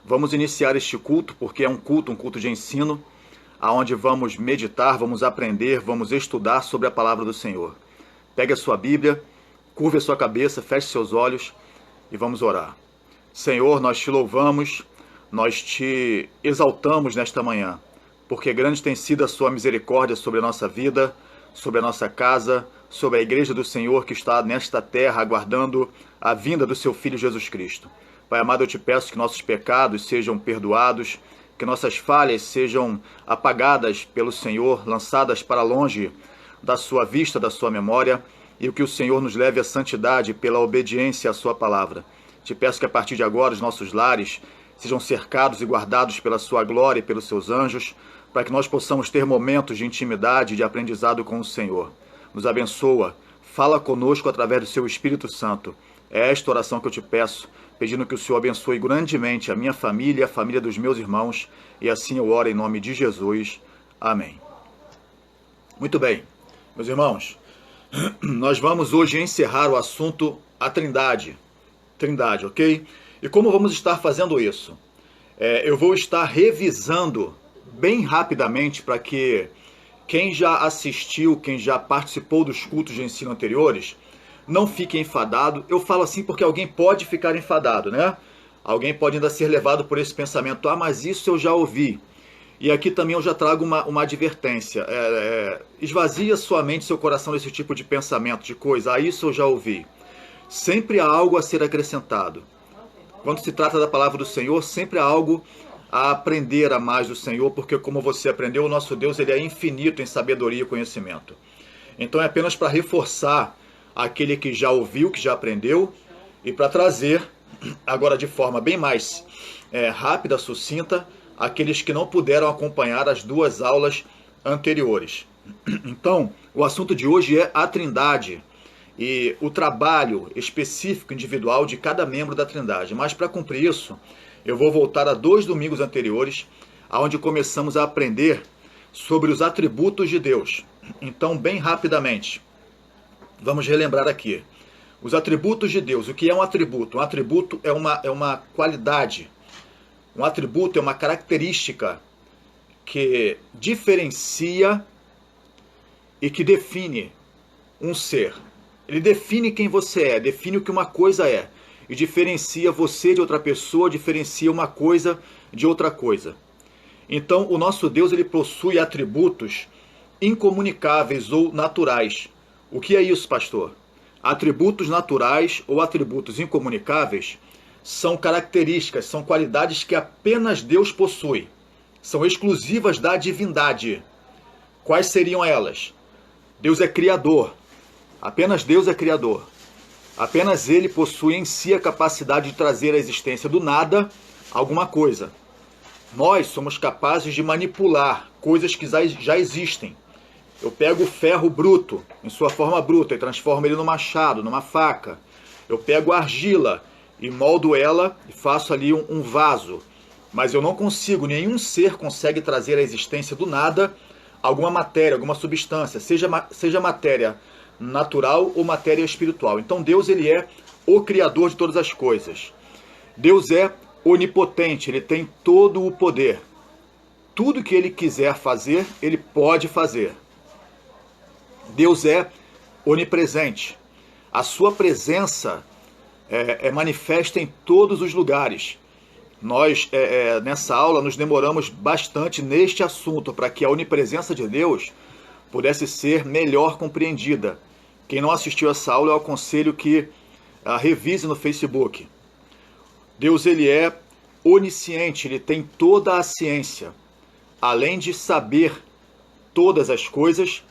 Vamos iniciar este culto porque é um culto de ensino, aonde vamos meditar, vamos aprender, vamos estudar sobre a palavra do Senhor. Pegue a sua Bíblia, curve a sua cabeça, feche seus olhos e vamos orar. Senhor, nós te louvamos, nós te exaltamos nesta manhã, porque grande tem sido a sua misericórdia sobre a nossa vida, sobre a nossa casa, sobre a igreja do Senhor que está nesta terra aguardando a vinda do seu Filho Jesus Cristo. Pai amado, eu te peço que nossos pecados sejam perdoados, que nossas falhas sejam apagadas pelo Senhor, lançadas para longe da sua vista, da sua memória, e que o Senhor nos leve à santidade pela obediência à sua palavra. Te peço que a partir de agora os nossos lares sejam cercados e guardados pela sua glória e pelos seus anjos, para que nós possamos ter momentos de intimidade e de aprendizado com o Senhor. Nos abençoa, fala conosco através do seu Espírito Santo. É esta oração que eu te peço, pedindo que o Senhor abençoe grandemente a minha família e a família dos meus irmãos, e assim eu oro em nome de Jesus. Amém. Muito bem, meus irmãos, nós vamos hoje encerrar o assunto a Trindade, ok? E como vamos estar fazendo isso? Eu vou estar revisando bem rapidamente para que quem já assistiu, quem já participou dos cultos de ensino anteriores, não fique enfadado. Eu falo assim porque alguém pode ficar enfadado, né? Alguém pode ainda ser levado por esse pensamento, mas isso eu já ouvi. E aqui também eu já trago uma advertência. Esvazia sua mente, seu coração desse tipo de pensamento, de coisa. Isso eu já ouvi. Sempre há algo a ser acrescentado. Quando se trata da palavra do Senhor, sempre há algo a aprender a mais do Senhor, porque como você aprendeu, o nosso Deus ele é infinito em sabedoria e conhecimento. Então é apenas para reforçar aquele que já ouviu, que já aprendeu, e para trazer, agora de forma bem mais rápida, sucinta, aqueles que não puderam acompanhar as duas aulas anteriores. Então, o assunto de hoje é a Trindade e o trabalho específico, individual de cada membro da Trindade. Mas para cumprir isso, eu vou voltar a 2 domingos anteriores, onde começamos a aprender sobre os atributos de Deus. Então, bem rapidamente, vamos relembrar aqui. Os atributos de Deus. O que é um atributo? Um atributo é uma qualidade. Um atributo é uma característica que diferencia e que define um ser. Ele define quem você é, define o que uma coisa é. E diferencia você de outra pessoa, diferencia uma coisa de outra coisa. Então, o nosso Deus ele possui atributos incomunicáveis ou naturais. O que é isso, pastor? Atributos naturais ou atributos incomunicáveis são características, são qualidades que apenas Deus possui. São exclusivas da divindade. Quais seriam elas? Deus é criador. Apenas Deus é criador. Apenas Ele possui em si a capacidade de trazer à existência do nada alguma coisa. Nós somos capazes de manipular coisas que já existem. Eu pego o ferro bruto, em sua forma bruta, e transformo ele num machado, numa faca. Eu pego a argila e moldo ela e faço ali um vaso. Mas eu não consigo, nenhum ser consegue trazer à existência do nada alguma matéria, alguma substância, seja matéria natural ou matéria espiritual. Então Deus ele é o criador de todas as coisas. Deus é onipotente, ele tem todo o poder. Tudo que ele quiser fazer, ele pode fazer. Deus é onipresente. A sua presença é manifesta em todos os lugares. Nós, nessa aula, nos demoramos bastante neste assunto, para que a onipresença de Deus pudesse ser melhor compreendida. Quem não assistiu essa aula, eu aconselho que revise no Facebook. Deus ele é onisciente, ele tem toda a ciência. Além de saber todas as coisas,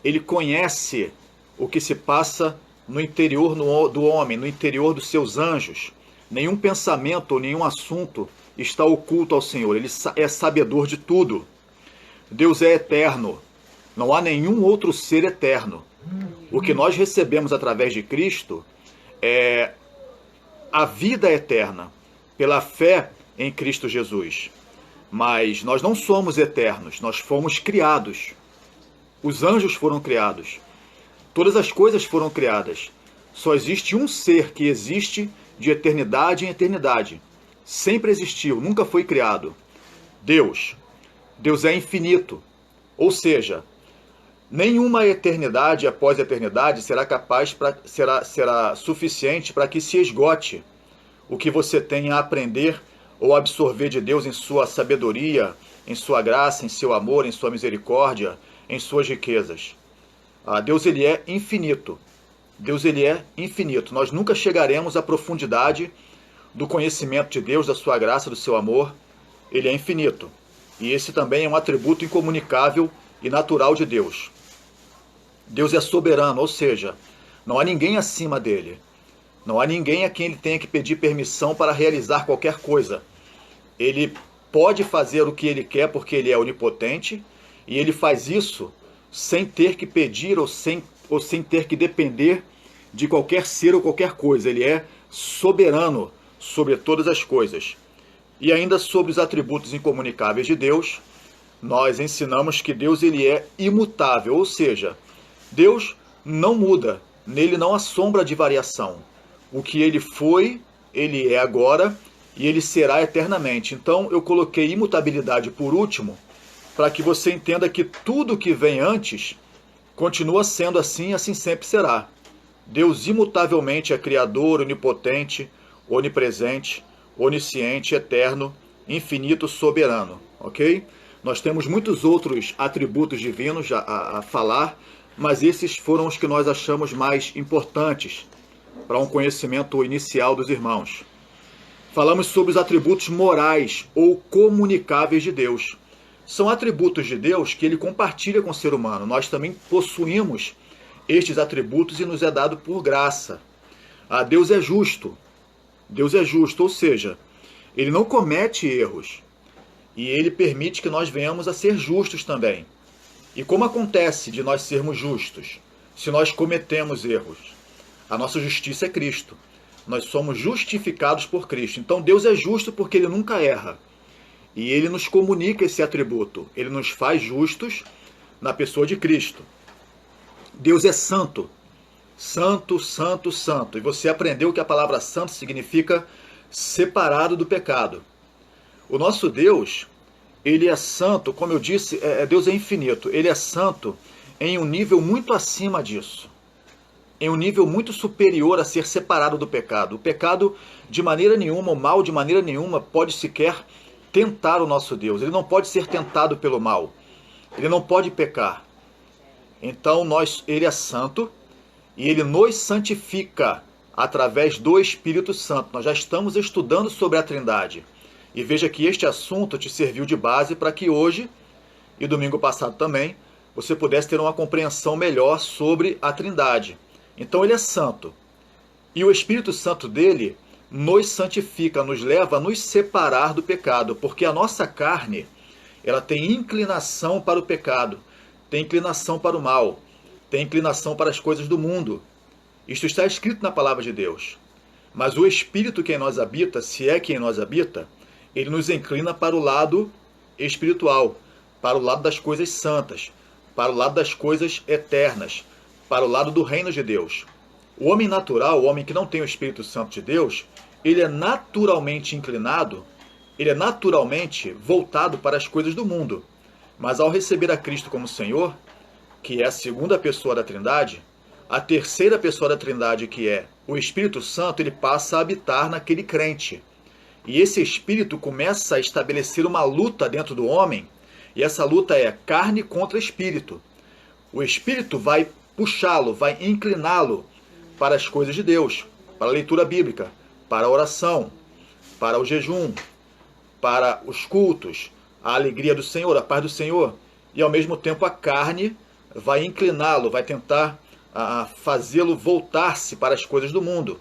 ele conhece o que se passa no interior do homem, no interior dos seus anjos. Nenhum pensamento ou nenhum assunto está oculto ao Senhor. Ele é sabedor de tudo. Deus é eterno. Não há nenhum outro ser eterno. O que nós recebemos através de Cristo é a vida eterna, pela fé em Cristo Jesus. Mas nós não somos eternos, nós fomos criados. Os anjos foram criados. Todas as coisas foram criadas. Só existe um ser que existe de eternidade em eternidade. sempre existiu, nunca foi criado. Deus é infinito, ou seja, nenhuma eternidade após a eternidade será suficiente para que se esgote o que você tem a aprender ou absorver de Deus em sua sabedoria, em sua graça, em seu amor, em sua misericórdia, em suas riquezas. Deus ele é infinito. Deus ele é infinito. Nós nunca chegaremos à profundidade do conhecimento de Deus, da sua graça, do seu amor. Ele é infinito. E esse também é um atributo incomunicável e natural de Deus. Deus é soberano, ou seja, não há ninguém acima dele. Não há ninguém a quem ele tenha que pedir permissão para realizar qualquer coisa. Ele pode fazer o que ele quer porque ele é onipotente, e ele faz isso sem ter que pedir ou sem ter que depender de qualquer ser ou qualquer coisa. Ele é soberano sobre todas as coisas. E ainda sobre os atributos incomunicáveis de Deus, nós ensinamos que Deus ele é imutável, ou seja, Deus não muda, nele não há sombra de variação. O que ele foi, ele é agora e ele será eternamente. Então eu coloquei imutabilidade por último, para que você entenda que tudo que vem antes continua sendo assim e assim sempre será. Deus imutavelmente é criador, onipotente, onipresente, onisciente, eterno, infinito, soberano, ok? Nós temos muitos outros atributos divinos a falar, mas esses foram os que nós achamos mais importantes para um conhecimento inicial dos irmãos. Falamos sobre os atributos morais ou comunicáveis de Deus. São atributos de Deus que ele compartilha com o ser humano. Nós também possuímos estes atributos e nos é dado por graça. Deus é justo. Deus é justo, ou seja, ele não comete erros. E ele permite que nós venhamos a ser justos também. E como acontece de nós sermos justos? Se nós cometemos erros. A nossa justiça é Cristo. Nós somos justificados por Cristo. Então Deus é justo porque ele nunca erra. E ele nos comunica esse atributo. Ele nos faz justos na pessoa de Cristo. Deus é santo. Santo, santo, santo. E você aprendeu que a palavra santo significa separado do pecado. O nosso Deus, ele é santo, como eu disse, Deus é infinito. Ele é santo em um nível muito acima disso. Em um nível muito superior a ser separado do pecado. O pecado, de maneira nenhuma, o mal, de maneira nenhuma, pode sequer tentar o nosso Deus. Ele não pode ser tentado pelo mal. Ele não pode pecar. Então, ele é santo e ele nos santifica através do Espírito Santo. Nós já estamos estudando sobre a Trindade. E veja que este assunto te serviu de base para que hoje, e domingo passado também, você pudesse ter uma compreensão melhor sobre a Trindade. Então ele é santo. E o Espírito Santo dele nos santifica, nos leva a nos separar do pecado, porque a nossa carne, ela tem inclinação para o pecado, tem inclinação para o mal, tem inclinação para as coisas do mundo. Isto está escrito na palavra de Deus. Mas o Espírito que em nós habita, se é que em nós habita, ele nos inclina para o lado espiritual, para o lado das coisas santas, para o lado das coisas eternas, para o lado do reino de Deus. O homem natural, o homem que não tem o Espírito Santo de Deus, ele é naturalmente inclinado, ele é naturalmente voltado para as coisas do mundo. Mas ao receber a Cristo como Senhor, que é a segunda pessoa da Trindade, a terceira pessoa da Trindade, que é o Espírito Santo, ele passa a habitar naquele crente. E esse Espírito começa a estabelecer uma luta dentro do homem, e essa luta é carne contra espírito. O Espírito vai puxá-lo, vai incliná-lo para as coisas de Deus, para a leitura bíblica, para a oração, para o jejum, para os cultos, a alegria do Senhor, a paz do Senhor. E ao mesmo tempo a carne vai incliná-lo, vai tentar fazê-lo voltar-se para as coisas do mundo.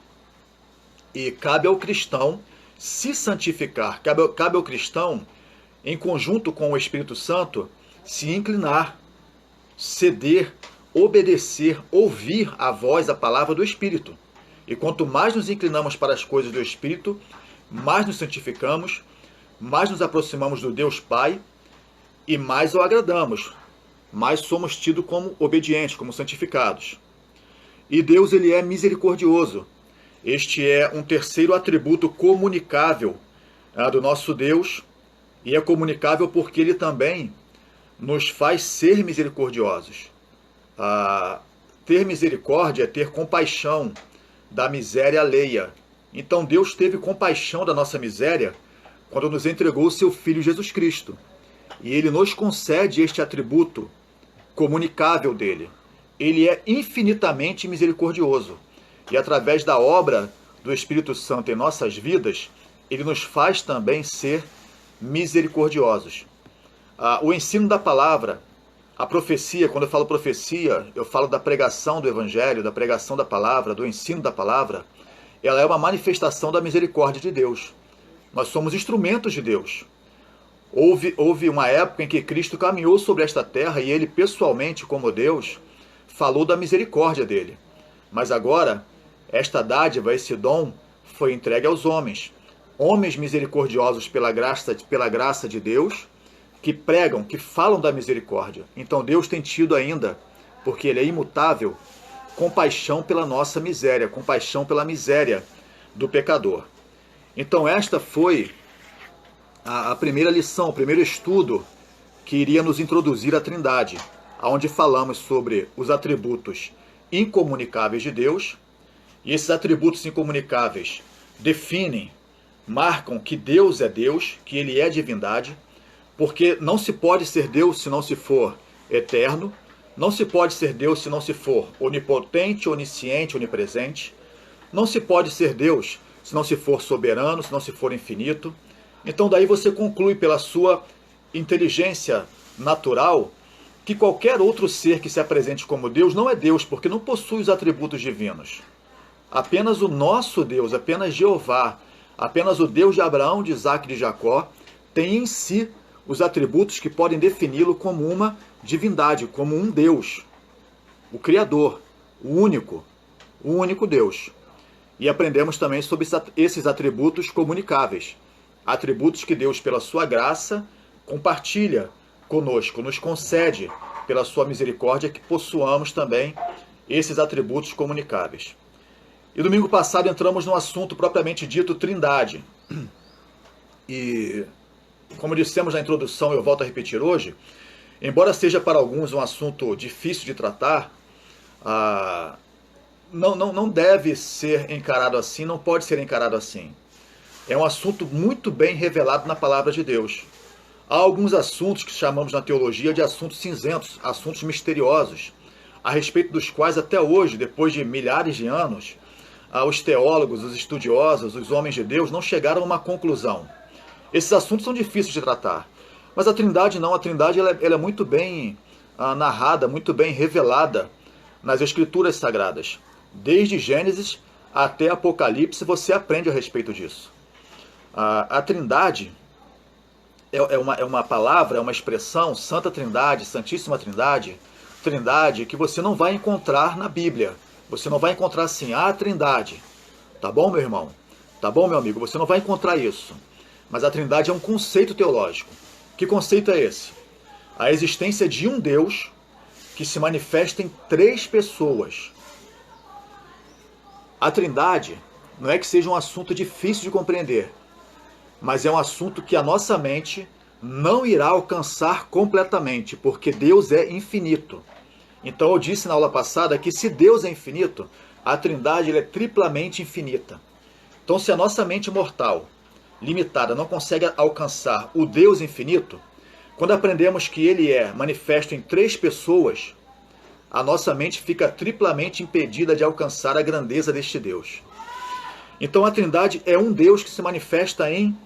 E cabe ao cristão se santificar, cabe ao cristão, em conjunto com o Espírito Santo, se inclinar, ceder, obedecer, ouvir a voz, a palavra do Espírito. E quanto mais nos inclinamos para as coisas do Espírito, mais nos santificamos, mais nos aproximamos do Deus Pai e mais o agradamos, mais somos tidos como obedientes, como santificados. E Deus, ele é misericordioso. Este é um terceiro atributo comunicável do nosso Deus, e é comunicável porque ele também nos faz ser misericordiosos. Ter misericórdia é ter compaixão da miséria alheia. Então Deus teve compaixão da nossa miséria quando nos entregou o seu Filho Jesus Cristo. E ele nos concede este atributo comunicável dele. Ele é infinitamente misericordioso. E através da obra do Espírito Santo em nossas vidas, ele nos faz também ser misericordiosos. O ensino da palavra, a profecia, quando eu falo profecia, eu falo da pregação do Evangelho, da pregação da palavra, do ensino da palavra, ela é uma manifestação da misericórdia de Deus. Nós somos instrumentos de Deus. Houve uma época em que Cristo caminhou sobre esta terra e ele pessoalmente, como Deus, falou da misericórdia dele. Mas agora, esta dádiva, esse dom, foi entregue aos homens. Homens misericordiosos pela graça de Deus, que pregam, que falam da misericórdia. Então Deus tem tido ainda, porque ele é imutável, compaixão pela nossa miséria, compaixão pela miséria do pecador. Então esta foi a primeira lição, o primeiro estudo que iria nos introduzir à Trindade, onde falamos sobre os atributos incomunicáveis de Deus, e esses atributos incomunicáveis definem, marcam que Deus é Deus, que ele é divindade, porque não se pode ser Deus se não se for eterno, não se pode ser Deus se não se for onipotente, onisciente, onipresente, não se pode ser Deus se não se for soberano, se não se for infinito. Então daí você conclui pela sua inteligência natural que qualquer outro ser que se apresente como Deus não é Deus, porque não possui os atributos divinos. Apenas o nosso Deus, apenas Jeová, apenas o Deus de Abraão, de Isaac e de Jacó, tem em si os atributos que podem defini-lo como uma divindade, como um Deus, o Criador, o único Deus. E aprendemos também sobre esses atributos comunicáveis, atributos que Deus, pela sua graça, compartilha conosco, nos concede, pela sua misericórdia, que possuamos também esses atributos comunicáveis. E domingo passado entramos no assunto propriamente dito Trindade. E, como dissemos na introdução, eu volto a repetir hoje, embora seja para alguns um assunto difícil de tratar, não deve ser encarado assim, não pode ser encarado assim. É um assunto muito bem revelado na palavra de Deus. Há alguns assuntos que chamamos na teologia de assuntos cinzentos, assuntos misteriosos, a respeito dos quais até hoje, depois de milhares de anos, os teólogos, os estudiosos, os homens de Deus não chegaram a uma conclusão. Esses assuntos são difíceis de tratar. Mas a Trindade não, a Trindade ela é muito bem narrada, muito bem revelada nas Escrituras Sagradas. Desde Gênesis até Apocalipse você aprende a respeito disso. A Trindade é uma palavra, é uma expressão, Santa Trindade, Santíssima Trindade, Trindade que você não vai encontrar na Bíblia. Você não vai encontrar assim, a Trindade. Tá bom, meu irmão? Tá bom, meu amigo? Você não vai encontrar isso. Mas a Trindade é um conceito teológico. Que conceito é esse? A existência de um Deus que se manifesta em 3 pessoas. A Trindade não é que seja um assunto difícil de compreender, mas é um assunto que a nossa mente não irá alcançar completamente, porque Deus é infinito. Então eu disse na aula passada que se Deus é infinito, a Trindade é triplamente infinita. Então se a nossa mente mortal, limitada, não consegue alcançar o Deus infinito, quando aprendemos que ele é manifesto em 3 pessoas, a nossa mente fica triplamente impedida de alcançar a grandeza deste Deus. Então a Trindade é um Deus que se manifesta em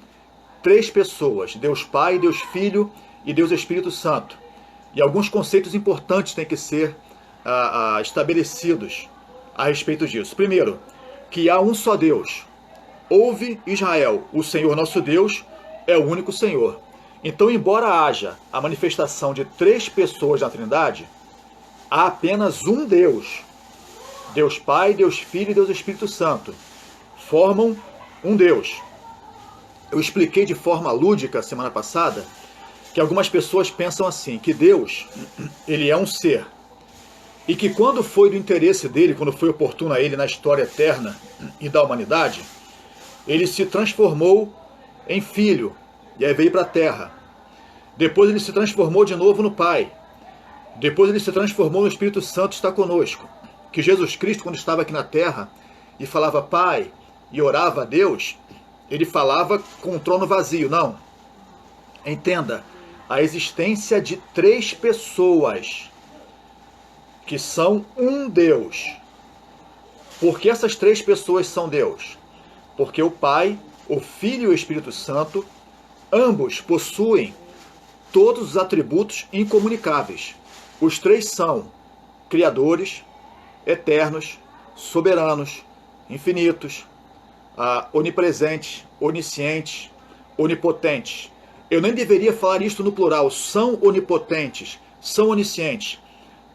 3 pessoas, Deus Pai, Deus Filho e Deus Espírito Santo. E alguns conceitos importantes têm que ser estabelecidos a respeito disso. Primeiro, que há um só Deus. Ouve Israel, o Senhor nosso Deus é o único Senhor. Então, embora haja a manifestação de 3 pessoas na Trindade, há apenas um Deus. Deus Pai, Deus Filho e Deus Espírito Santo formam um Deus. Eu expliquei de forma lúdica semana passada que algumas pessoas pensam assim, que Deus, ele é um ser, e que quando foi do interesse dele, quando foi oportuno a ele na história eterna e da humanidade, ele se transformou em Filho, e aí veio para a terra. Depois ele se transformou de novo no Pai. Depois ele se transformou no Espírito Santo, está conosco. Que Jesus Cristo, quando estava aqui na terra e falava Pai e orava a Deus, ele falava com um trono vazio. Não. Entenda, a existência de 3 pessoas que são um Deus. Por que essas 3 pessoas são Deus? Porque o Pai, o Filho e o Espírito Santo, ambos possuem todos os atributos incomunicáveis. Os 3 são criadores, eternos, soberanos, infinitos, onipresentes, oniscientes, onipotentes. Eu nem deveria falar isso no plural. São onipotentes, são oniscientes.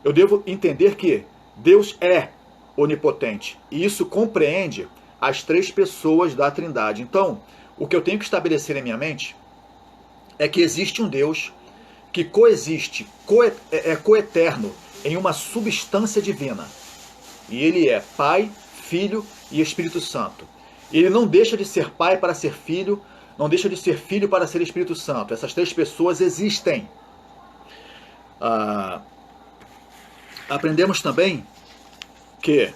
Eu devo entender que Deus é onipotente. E isso compreende as 3 pessoas da Trindade. Então, o que eu tenho que estabelecer em minha mente é que existe um Deus que coexiste, é coeterno em uma substância divina. E ele é Pai, Filho e Espírito Santo. Ele não deixa de ser Pai para ser Filho, não deixa de ser Filho para ser Espírito Santo. Essas 3 pessoas existem. Aprendemos também que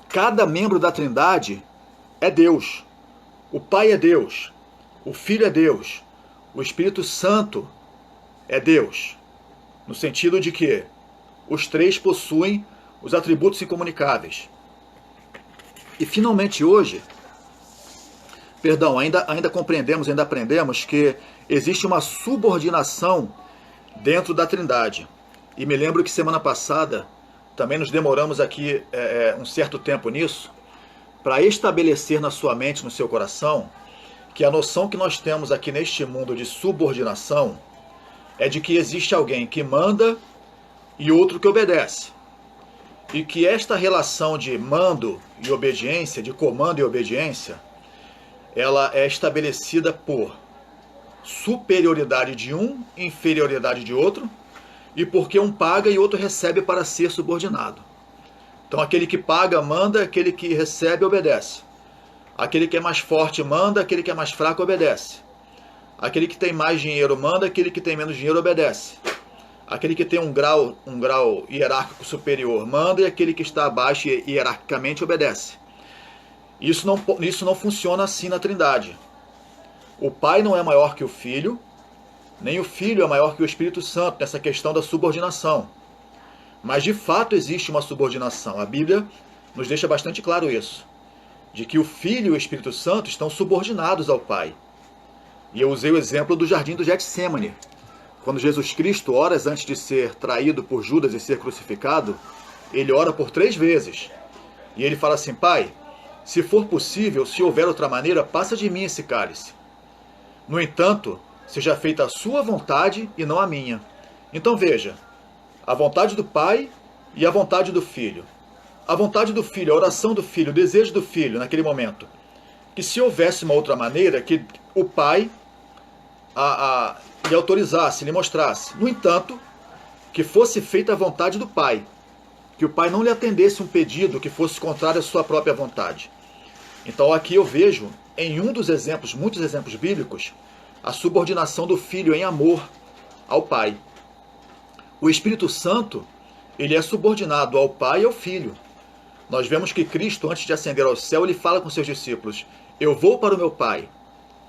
cada membro da Trindade é Deus. O Pai é Deus, o Filho é Deus, o Espírito Santo é Deus. No sentido de que os 3 possuem os atributos incomunicáveis. E finalmente hoje, ainda compreendemos, ainda aprendemos que existe uma subordinação dentro da Trindade. E me lembro que semana passada também nos demoramos aqui um certo tempo nisso, para estabelecer na sua mente, no seu coração, que a noção que nós temos aqui neste mundo de subordinação é de que existe alguém que manda e outro que obedece. E que esta relação de mando e obediência, de comando e obediência, ela é estabelecida por superioridade de um, inferioridade de outro, e porque um paga e outro recebe para ser subordinado. Então aquele que paga manda, aquele que recebe obedece. Aquele que é mais forte manda, aquele que é mais fraco obedece. Aquele que tem mais dinheiro manda, aquele que tem menos dinheiro obedece. Aquele que tem um grau hierárquico superior manda, e aquele que está abaixo hierarquicamente obedece. Isso não funciona assim na Trindade. O Pai não é maior que o Filho, nem o Filho é maior que o Espírito Santo nessa questão da subordinação. Mas de fato existe uma subordinação. A Bíblia nos deixa bastante claro isso. De que o Filho e o Espírito Santo estão subordinados ao Pai. E eu usei o exemplo do jardim do Getsêmani. Quando Jesus Cristo, horas antes de ser traído por Judas e ser crucificado, ele ora por 3 vezes. E ele fala assim: Pai, se for possível, se houver outra maneira, passa de mim esse cálice. No entanto, seja feita a sua vontade e não a minha. Então veja, a vontade do Pai e a vontade do Filho. A vontade do Filho, a oração do Filho, o desejo do Filho naquele momento. Que se houvesse uma outra maneira, que o Pai lhe autorizasse, lhe mostrasse. No entanto, que fosse feita a vontade do Pai. Que o Pai não lhe atendesse um pedido que fosse contrário à sua própria vontade. Então aqui eu vejo, em um dos exemplos, muitos exemplos bíblicos, a subordinação do Filho em amor ao Pai. O Espírito Santo, ele é subordinado ao Pai e ao Filho. Nós vemos que Cristo, antes de ascender ao céu, ele fala com seus discípulos: eu vou para o meu Pai,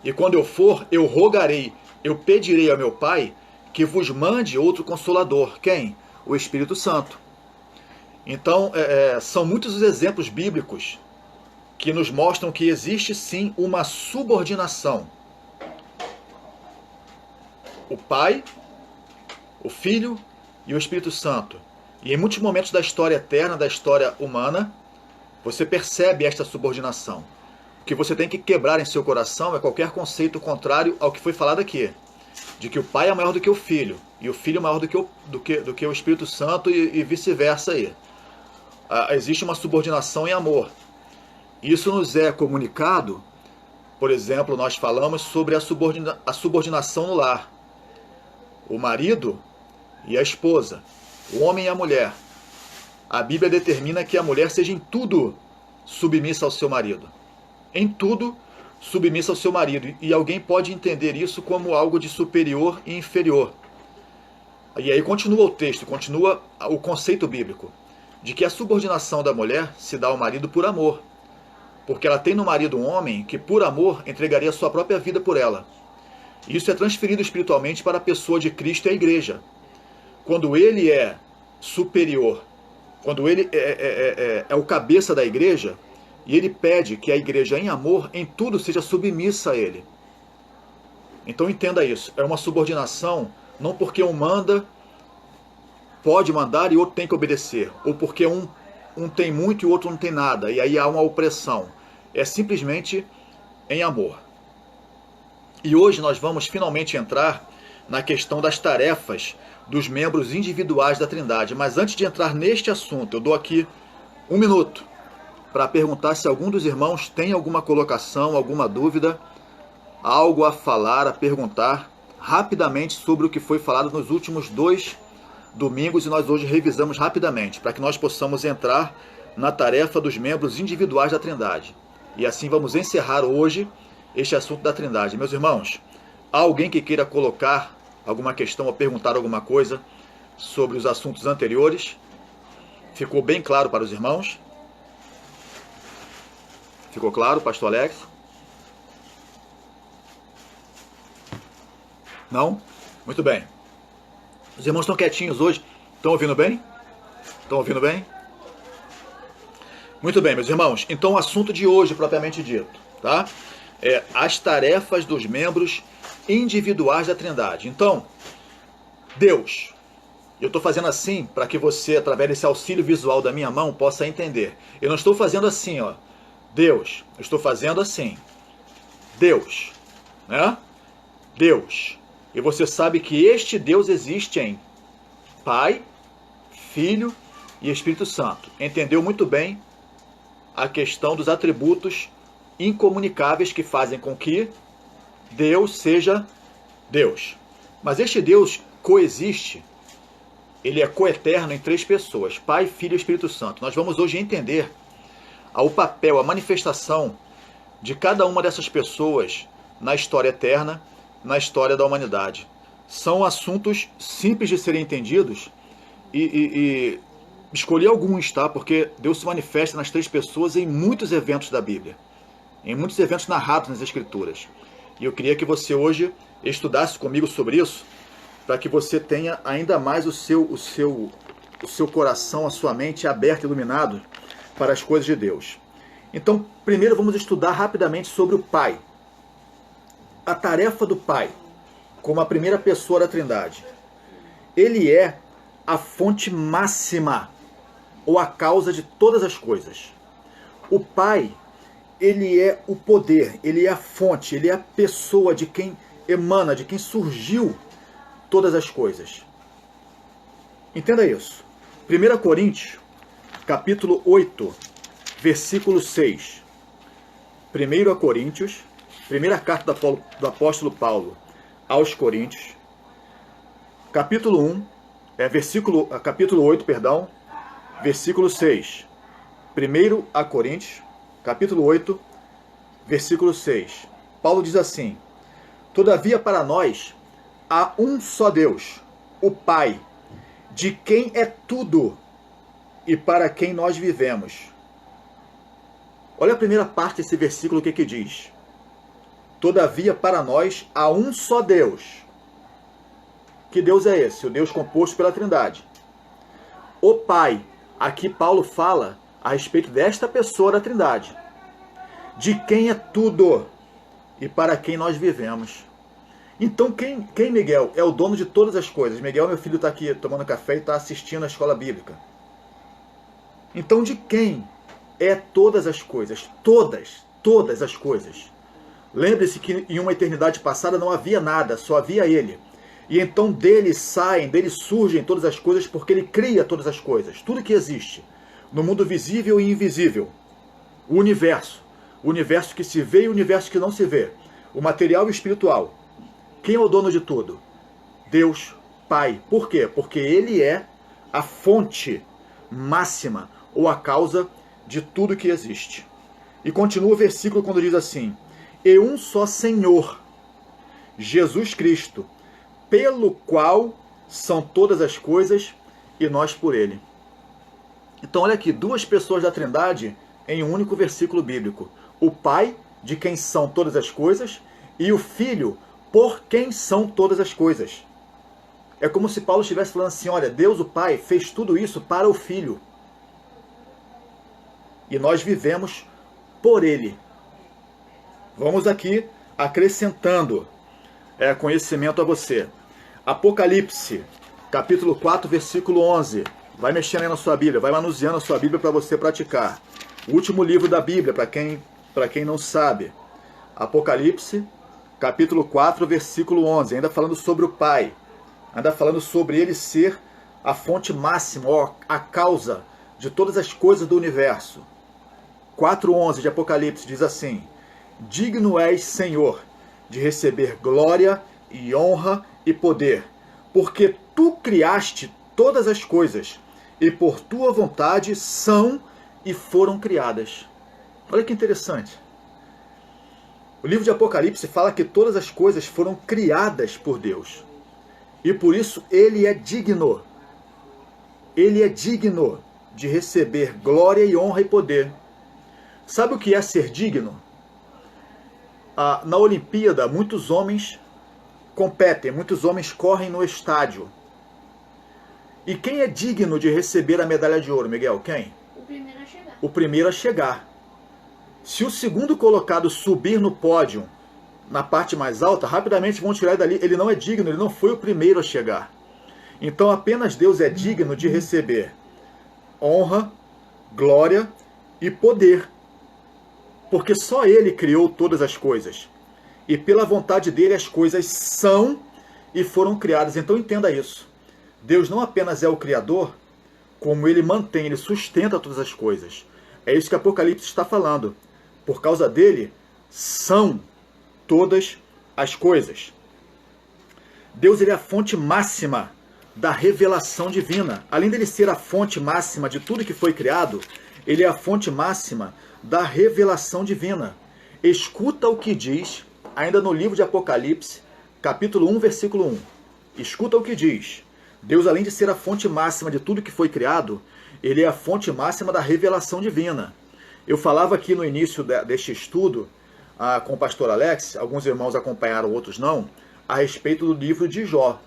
e quando eu for, eu rogarei, eu pedirei ao meu Pai que vos mande outro Consolador. Quem? O Espírito Santo. Então, são muitos os exemplos bíblicos que nos mostram que existe sim uma subordinação. O Pai, o Filho e o Espírito Santo. E em muitos momentos da história eterna, da história humana, você percebe esta subordinação. O que você tem que quebrar em seu coração é qualquer conceito contrário ao que foi falado aqui. De que o Pai é maior do que o Filho, e o Filho é maior do que o Espírito Santo, e vice-versa aí. Existe uma subordinação em amor. Isso nos é comunicado, por exemplo, nós falamos sobre a subordinação no lar. O marido e a esposa, o homem e a mulher. A Bíblia determina que a mulher seja em tudo submissa ao seu marido. Em tudo, submissa ao seu marido. E alguém pode entender isso como algo de superior e inferior. E aí continua o texto, continua o conceito bíblico, de que a subordinação da mulher se dá ao marido por amor. Porque ela tem no marido um homem que, por amor, entregaria sua própria vida por ela. Isso é transferido espiritualmente para a pessoa de Cristo e a igreja. Quando ele é superior, quando ele é o cabeça da igreja, e ele pede que a igreja, em amor, em tudo seja submissa a ele. Então entenda isso, é uma subordinação, não porque um manda, pode mandar e outro tem que obedecer, ou porque um tem muito e o outro não tem nada, e aí há uma opressão. É simplesmente em amor. E hoje nós vamos finalmente entrar na questão das tarefas dos membros individuais da Trindade. Mas antes de entrar neste assunto, eu dou aqui 1 minuto para perguntar se algum dos irmãos tem alguma colocação, alguma dúvida, algo a falar, a perguntar rapidamente sobre o que foi falado nos últimos 2 domingos e nós hoje revisamos rapidamente, para que nós possamos entrar na tarefa dos membros individuais da Trindade. E assim vamos encerrar hoje este assunto da Trindade. Meus irmãos, há alguém que queira colocar alguma questão ou perguntar alguma coisa sobre os assuntos anteriores? Ficou bem claro para os irmãos? Ficou claro, pastor Alex? Não? Muito bem. Os irmãos estão quietinhos hoje. Estão ouvindo bem? Estão ouvindo bem? Muito bem, meus irmãos. Então o assunto de hoje, propriamente dito, tá? É as tarefas dos membros individuais da Trindade. Então, Deus, eu estou fazendo assim para que você, através desse auxílio visual da minha mão, possa entender. Eu não estou fazendo assim, ó. Deus, eu estou fazendo assim. Deus, né? Deus. E você sabe que este Deus existe em Pai, Filho e Espírito Santo. Entendeu muito bem a questão dos atributos incomunicáveis que fazem com que Deus seja Deus. Mas este Deus coexiste, ele é coeterno em 3 pessoas, Pai, Filho e Espírito Santo. Nós vamos hoje entender o papel, a manifestação de cada uma dessas pessoas na história eterna, na história da humanidade. São assuntos simples de serem entendidos e escolhi alguns, tá? Porque Deus se manifesta nas 3 pessoas em muitos eventos da Bíblia, em muitos eventos narrados nas Escrituras. E eu queria que você hoje estudasse comigo sobre isso, para que você tenha ainda mais o seu coração, a sua mente aberta, iluminado para as coisas de Deus. Então, primeiro vamos estudar rapidamente sobre o Pai. A tarefa do Pai, como a primeira pessoa da Trindade. Ele é a fonte máxima, ou a causa de todas as coisas. O Pai, ele é o poder, ele é a fonte, ele é a pessoa de quem emana, de quem surgiu todas as coisas. Entenda isso. 1 Coríntios, capítulo 8, versículo 6. 1 Coríntios, primeira carta do apóstolo Paulo aos Coríntios, capítulo 1, capítulo 8, perdão, versículo 6. 1 Coríntios, capítulo 8, versículo 6. Paulo diz assim: todavia para nós há um só Deus, o Pai, de quem é tudo e para quem nós vivemos. Olha a primeira parte desse versículo, o que diz? Todavia para nós há um só Deus. Que Deus é esse? O Deus composto pela Trindade. O Pai. Aqui Paulo fala a respeito desta pessoa da Trindade, de quem é tudo e para quem nós vivemos. Então quem Miguel? É o dono de todas as coisas. Miguel, meu filho, está aqui tomando café e está assistindo a escola bíblica. Então de quem é todas as coisas? Todas as coisas. Lembre-se que em uma eternidade passada não havia nada, só havia Ele. E então dele surgem todas as coisas, porque Ele cria todas as coisas. Tudo que existe no mundo visível e invisível. O universo que se vê e o universo que não se vê. O material e o espiritual. Quem é o dono de tudo? Deus Pai. Por quê? Porque Ele é a fonte máxima ou a causa de tudo que existe. E continua o versículo quando diz assim: e um só Senhor, Jesus Cristo, pelo qual são todas as coisas e nós por ele. Então olha aqui, duas pessoas da Trindade em um único versículo bíblico. O Pai, de quem são todas as coisas, e o Filho, por quem são todas as coisas. É como se Paulo estivesse falando assim, olha, Deus o Pai fez tudo isso para o Filho. E nós vivemos por ele. Vamos aqui acrescentando conhecimento a você. Apocalipse, capítulo 4, versículo 11. Vai mexendo aí na sua Bíblia, vai manuseando a sua Bíblia para você praticar. O último livro da Bíblia, para quem não sabe. Apocalipse, capítulo 4, versículo 11. Ainda falando sobre o Pai. Ainda falando sobre ele ser a fonte máxima, ó, a causa de todas as coisas do universo. 4:11 de Apocalipse diz assim: digno és, Senhor, de receber glória e honra e poder, porque tu criaste todas as coisas, e por tua vontade são e foram criadas. Olha que interessante. O livro de Apocalipse fala que todas as coisas foram criadas por Deus. E por isso ele é digno. Ele é digno de receber glória e honra e poder. Sabe o que é ser digno? Na Olimpíada, muitos homens competem, muitos homens correm no estádio. E quem é digno de receber a medalha de ouro, Miguel? Quem? O primeiro a chegar. O primeiro a chegar. Se o segundo colocado subir no pódio, na parte mais alta, rapidamente vão tirar ele dali. Ele não é digno, ele não foi o primeiro a chegar. Então apenas Deus é digno de receber honra, glória e poder. Porque só ele criou todas as coisas. E pela vontade dele as coisas são e foram criadas. Então entenda isso. Deus não apenas é o Criador, como ele mantém, ele sustenta todas as coisas. É isso que Apocalipse está falando. Por causa dele, são todas as coisas. Deus ele é a fonte máxima da revelação divina. Além dele ser a fonte máxima de tudo que foi criado, ele é a fonte máxima da revelação divina. Escuta o que diz, ainda no livro de Apocalipse, capítulo 1, versículo 1. Escuta o que diz. Deus, além de ser a fonte máxima de tudo que foi criado, ele é a fonte máxima da revelação divina. Eu falava aqui no início deste estudo, com o pastor Alex, alguns irmãos acompanharam, outros não, a respeito do livro de Jó.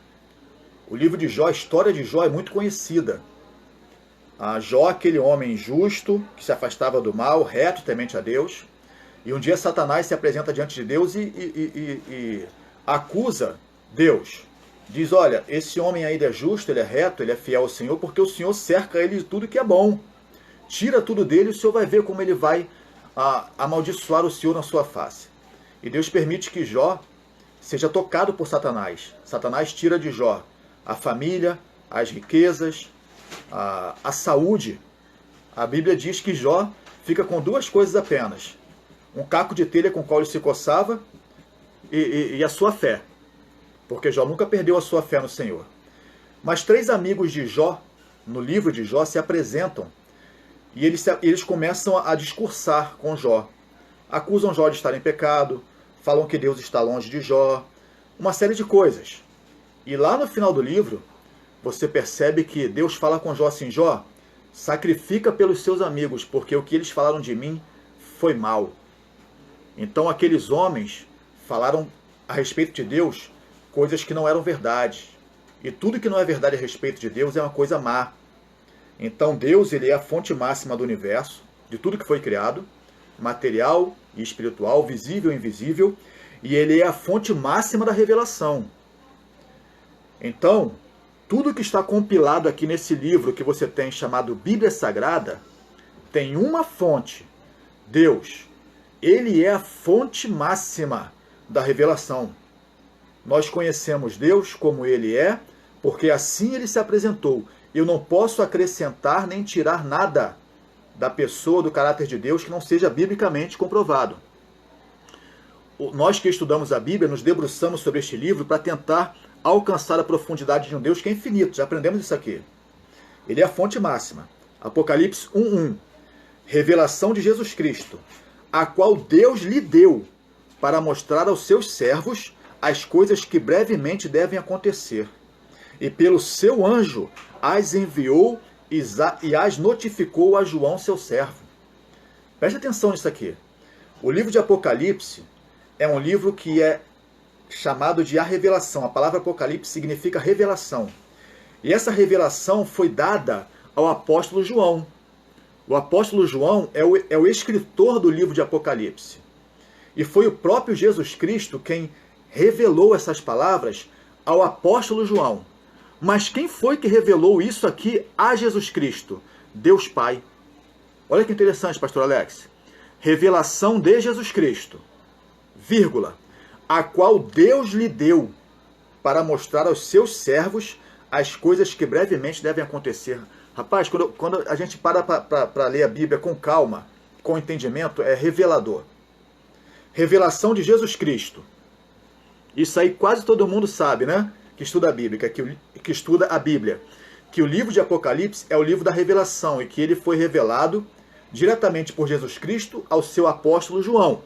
O livro de Jó, a história de Jó é muito conhecida. Jó, aquele homem justo, que se afastava do mal, reto, temente a Deus. E um dia Satanás se apresenta diante de Deus e acusa Deus. Diz, olha, esse homem aí é justo, ele é reto, ele é fiel ao Senhor, porque o Senhor cerca ele de tudo que é bom. Tira tudo dele e o Senhor vai ver como ele vai amaldiçoar o Senhor na sua face. E Deus permite que Jó seja tocado por Satanás. Satanás tira de Jó a família, as riquezas, a saúde. A Bíblia diz que Jó fica com duas coisas apenas. Um caco de telha com o qual ele se coçava e a sua fé. Porque Jó nunca perdeu a sua fé no Senhor. Mas 3 amigos de Jó, no livro de Jó, se apresentam e eles começam a discursar com Jó. Acusam Jó de estar em pecado, falam que Deus está longe de Jó, uma série de coisas. E lá no final do livro, você percebe que Deus fala com Jó assim, Jó, sacrifica pelos seus amigos, porque o que eles falaram de mim foi mal. Então aqueles homens falaram a respeito de Deus coisas que não eram verdade. E tudo que não é verdade a respeito de Deus é uma coisa má. Então Deus ele é a fonte máxima do universo, de tudo que foi criado, material e espiritual, visível e invisível, e ele é a fonte máxima da revelação. Então, tudo que está compilado aqui nesse livro que você tem chamado Bíblia Sagrada, tem uma fonte, Deus. Ele é a fonte máxima da revelação. Nós conhecemos Deus como Ele é, porque assim Ele se apresentou. Eu não posso acrescentar nem tirar nada da pessoa, do caráter de Deus que não seja biblicamente comprovado. Nós que estudamos a Bíblia, nos debruçamos sobre este livro para tentar alcançar a profundidade de um Deus que é infinito. Já aprendemos isso aqui. Ele é a fonte máxima. Apocalipse 1:1. Revelação de Jesus Cristo, a qual Deus lhe deu para mostrar aos seus servos as coisas que brevemente devem acontecer. E pelo seu anjo as enviou e as notificou a João, seu servo. Preste atenção nisso aqui. O livro de Apocalipse é um livro que é chamado de a revelação. A palavra Apocalipse significa revelação. E essa revelação foi dada ao apóstolo João. O apóstolo João é o escritor do livro de Apocalipse. E foi o próprio Jesus Cristo quem revelou essas palavras ao apóstolo João. Mas quem foi que revelou isso aqui a Jesus Cristo? Deus Pai. Olha que interessante, pastor Alex. Revelação de Jesus Cristo, vírgula, a qual Deus lhe deu para mostrar aos seus servos as coisas que brevemente devem acontecer. Rapaz, quando a gente para ler a Bíblia com calma, com entendimento, é revelador. Revelação de Jesus Cristo. Isso aí quase todo mundo sabe, né? Que estuda a Bíblia, que estuda a Bíblia. Que o livro de Apocalipse é o livro da revelação e que ele foi revelado diretamente por Jesus Cristo ao seu apóstolo João.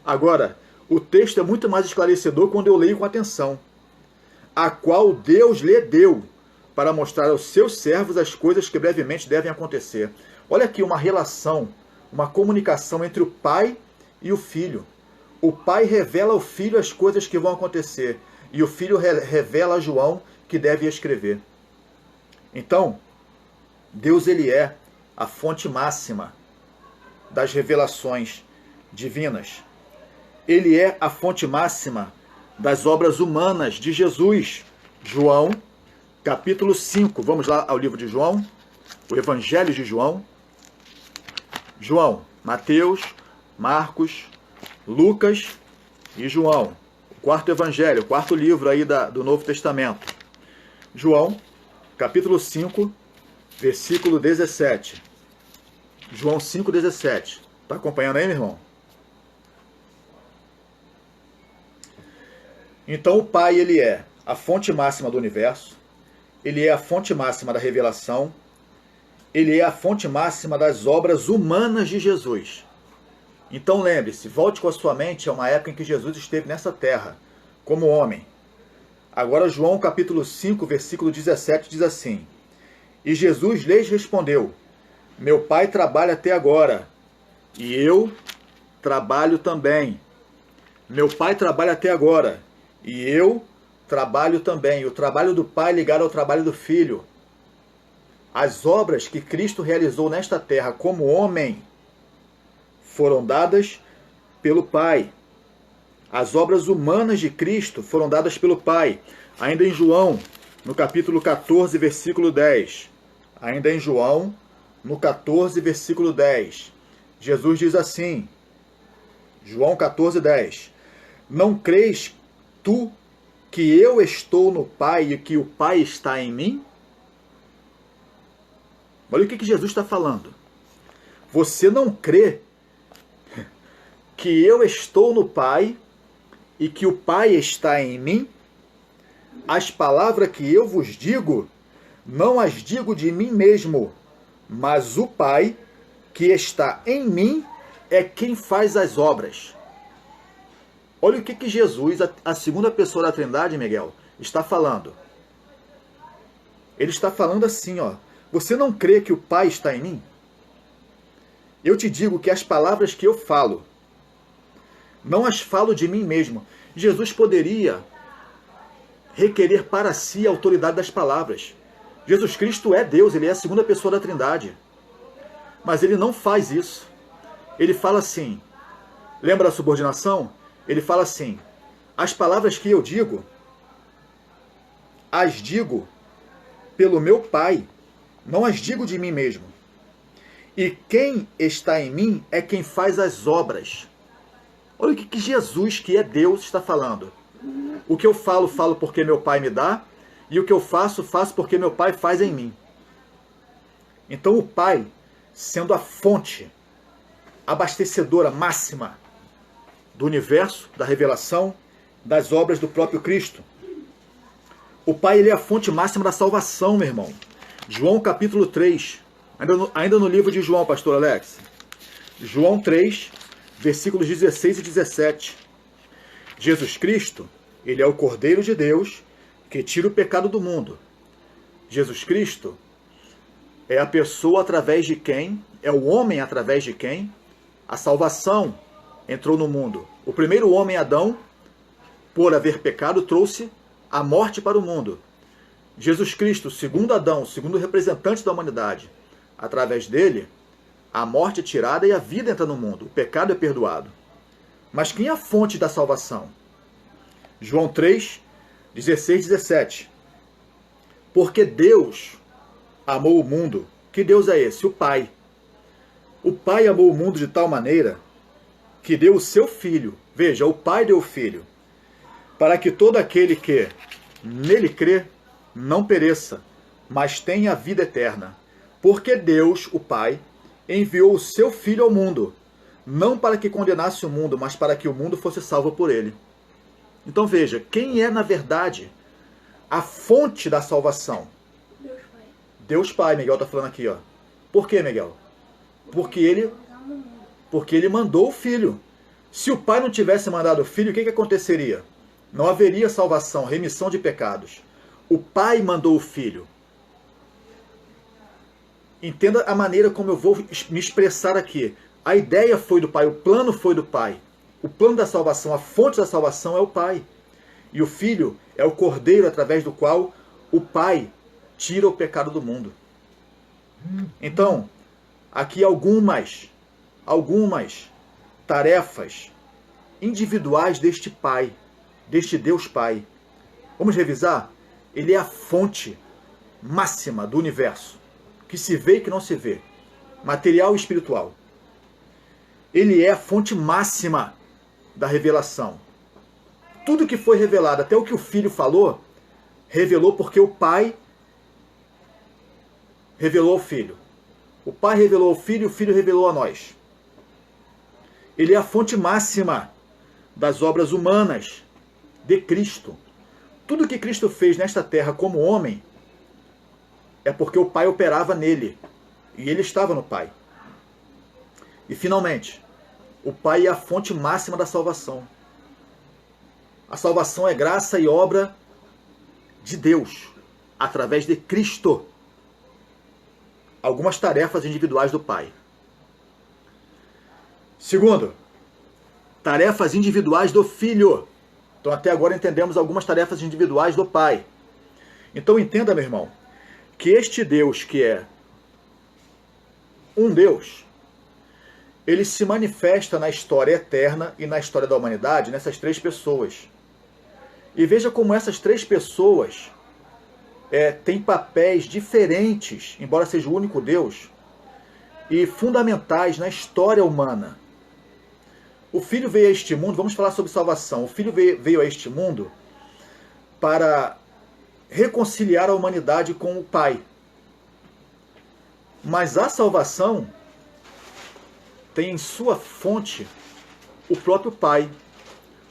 Agora, o texto é muito mais esclarecedor quando eu leio com atenção. A qual Deus lhe deu para mostrar aos seus servos as coisas que brevemente devem acontecer. Olha aqui uma relação, uma comunicação entre o Pai e o Filho. O Pai revela ao Filho as coisas que vão acontecer. E o Filho revela a João que deve escrever. Então, Deus ele é a fonte máxima das revelações divinas. Ele é a fonte máxima das obras humanas de Jesus. João, capítulo 5. Vamos lá ao livro de João, o Evangelho de João. João, Mateus, Marcos, Lucas e João. O quarto evangelho, o quarto livro aí do Novo Testamento. João, capítulo 5, versículo 17. João 5, 17. Está acompanhando aí, meu irmão? Então o Pai, ele é a fonte máxima do universo, ele é a fonte máxima da revelação, ele é a fonte máxima das obras humanas de Jesus. Então lembre-se, volte com a sua mente a uma época em que Jesus esteve nessa terra, como homem. Agora João capítulo 5, versículo 17 diz assim: E Jesus lhes respondeu: Meu Pai trabalha até agora, e eu trabalho também. Meu Pai trabalha até agora, e eu trabalho também. O trabalho do Pai ligado ao trabalho do Filho. As obras que Cristo realizou nesta terra como homem foram dadas pelo Pai. As obras humanas de Cristo foram dadas pelo Pai. Ainda em João, no capítulo 14, versículo 10. Ainda em João, no 14, versículo 10. Jesus diz assim, João 14, 10. Não crês tu que eu estou no Pai e que o Pai está em mim? Olha o que Jesus está falando. Você não crê que eu estou no Pai e que o Pai está em mim? As palavras que eu vos digo, não as digo de mim mesmo, mas o Pai que está em mim é quem faz as obras. Olha o que Jesus, a segunda pessoa da Trindade, Miguel, está falando. Ele está falando assim, ó. Você não crê que o Pai está em mim? Eu te digo que as palavras que eu falo, não as falo de mim mesmo. Jesus poderia requerer para si a autoridade das palavras. Jesus Cristo é Deus, ele é a segunda pessoa da Trindade. Mas ele não faz isso. Ele fala assim, lembra da subordinação? Ele fala assim, as palavras que eu digo, as digo pelo meu Pai, não as digo de mim mesmo. E quem está em mim é quem faz as obras. Olha o que Jesus, que é Deus, está falando. O que eu falo, falo porque meu Pai me dá, e o que eu faço, faço porque meu Pai faz em mim. Então o Pai, sendo a fonte abastecedora máxima do universo, da revelação, das obras do próprio Cristo. O Pai, ele é a fonte máxima da salvação, meu irmão. João capítulo 3, ainda no livro de João, pastor Alex. João 3, versículos 16 e 17. Jesus Cristo, ele é o Cordeiro de Deus que tira o pecado do mundo. Jesus Cristo é a pessoa através de quem, é o homem através de quem a salvação entrou no mundo. O primeiro homem, Adão, por haver pecado, trouxe a morte para o mundo. Jesus Cristo, segundo Adão, segundo representante da humanidade, através dele, a morte é tirada e a vida entra no mundo. O pecado é perdoado. Mas quem é a fonte da salvação? João 3, 16 e 17. Porque Deus amou o mundo. Que Deus é esse? O Pai. O Pai amou o mundo de tal maneira que deu o seu Filho. Veja, o Pai deu o Filho. Para que todo aquele que nele crê não pereça, mas tenha a vida eterna. Porque Deus, o Pai, enviou o seu Filho ao mundo, não para que condenasse o mundo, mas para que o mundo fosse salvo por ele. Então veja, quem é na verdade a fonte da salvação? Deus Pai. Deus Pai, Miguel está falando aqui, ó. Por quê, Miguel? Porque ele mandou o Filho. Se o Pai não tivesse mandado o Filho, o que aconteceria? Não haveria salvação, remissão de pecados. O Pai mandou o Filho. Entenda a maneira como eu vou me expressar aqui. A ideia foi do Pai, o plano foi do Pai. O plano da salvação, a fonte da salvação é o Pai. E o Filho é o Cordeiro através do qual o Pai tira o pecado do mundo. Então, aqui algumas tarefas individuais deste Pai, deste Deus Pai. Vamos revisar? Ele é a fonte máxima do universo, que se vê e que não se vê, material e espiritual. Ele é a fonte máxima da revelação. Tudo que foi revelado, até o que o Filho falou, revelou porque o Pai revelou ao Filho. O Pai revelou ao Filho e o Filho revelou a nós. Ele é a fonte máxima das obras humanas de Cristo. Tudo que Cristo fez nesta terra como homem é porque o Pai operava nele e ele estava no Pai. E finalmente, o Pai é a fonte máxima da salvação. A salvação é graça e obra de Deus, através de Cristo. Algumas tarefas individuais do Pai. Segundo, tarefas individuais do Filho. Então até agora entendemos algumas tarefas individuais do Pai. Então entenda, meu irmão, que este Deus que é um Deus, ele se manifesta na história eterna e na história da humanidade nessas três pessoas. E veja como essas três pessoas têm papéis diferentes, embora seja o único Deus, e fundamentais na história humana. O Filho veio a este mundo, vamos falar sobre salvação. O Filho veio a este mundo para reconciliar a humanidade com o Pai. Mas a salvação tem em sua fonte o próprio Pai.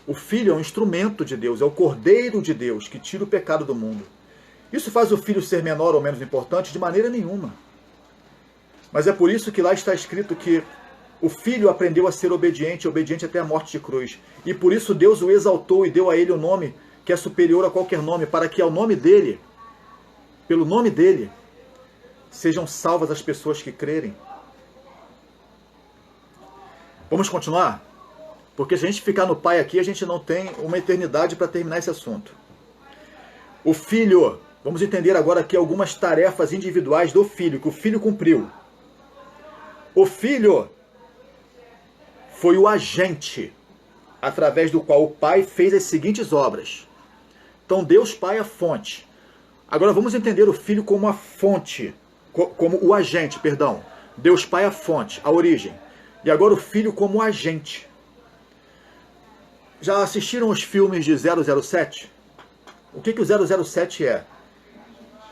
O Filho é um instrumento de Deus, é o Cordeiro de Deus que tira o pecado do mundo. Isso faz o Filho ser menor ou menos importante? De maneira nenhuma. Mas é por isso que lá está escrito que o Filho aprendeu a ser obediente até a morte de cruz. E por isso Deus o exaltou e deu a ele o nome que é superior a qualquer nome, para que ao nome dele, pelo nome dele, sejam salvas as pessoas que crerem. Vamos continuar? Porque se a gente ficar no Pai aqui, a gente não tem uma eternidade para terminar esse assunto. O Filho, vamos entender agora aqui algumas tarefas individuais do Filho, que o Filho cumpriu. O Filho foi o agente através do qual o Pai fez as seguintes obras. Então Deus Pai é a fonte. Agora vamos entender o Filho como a fonte, como o agente, perdão. Deus Pai é a fonte, a origem. E agora o Filho como agente. Já assistiram os filmes de 007? O que o 007 é?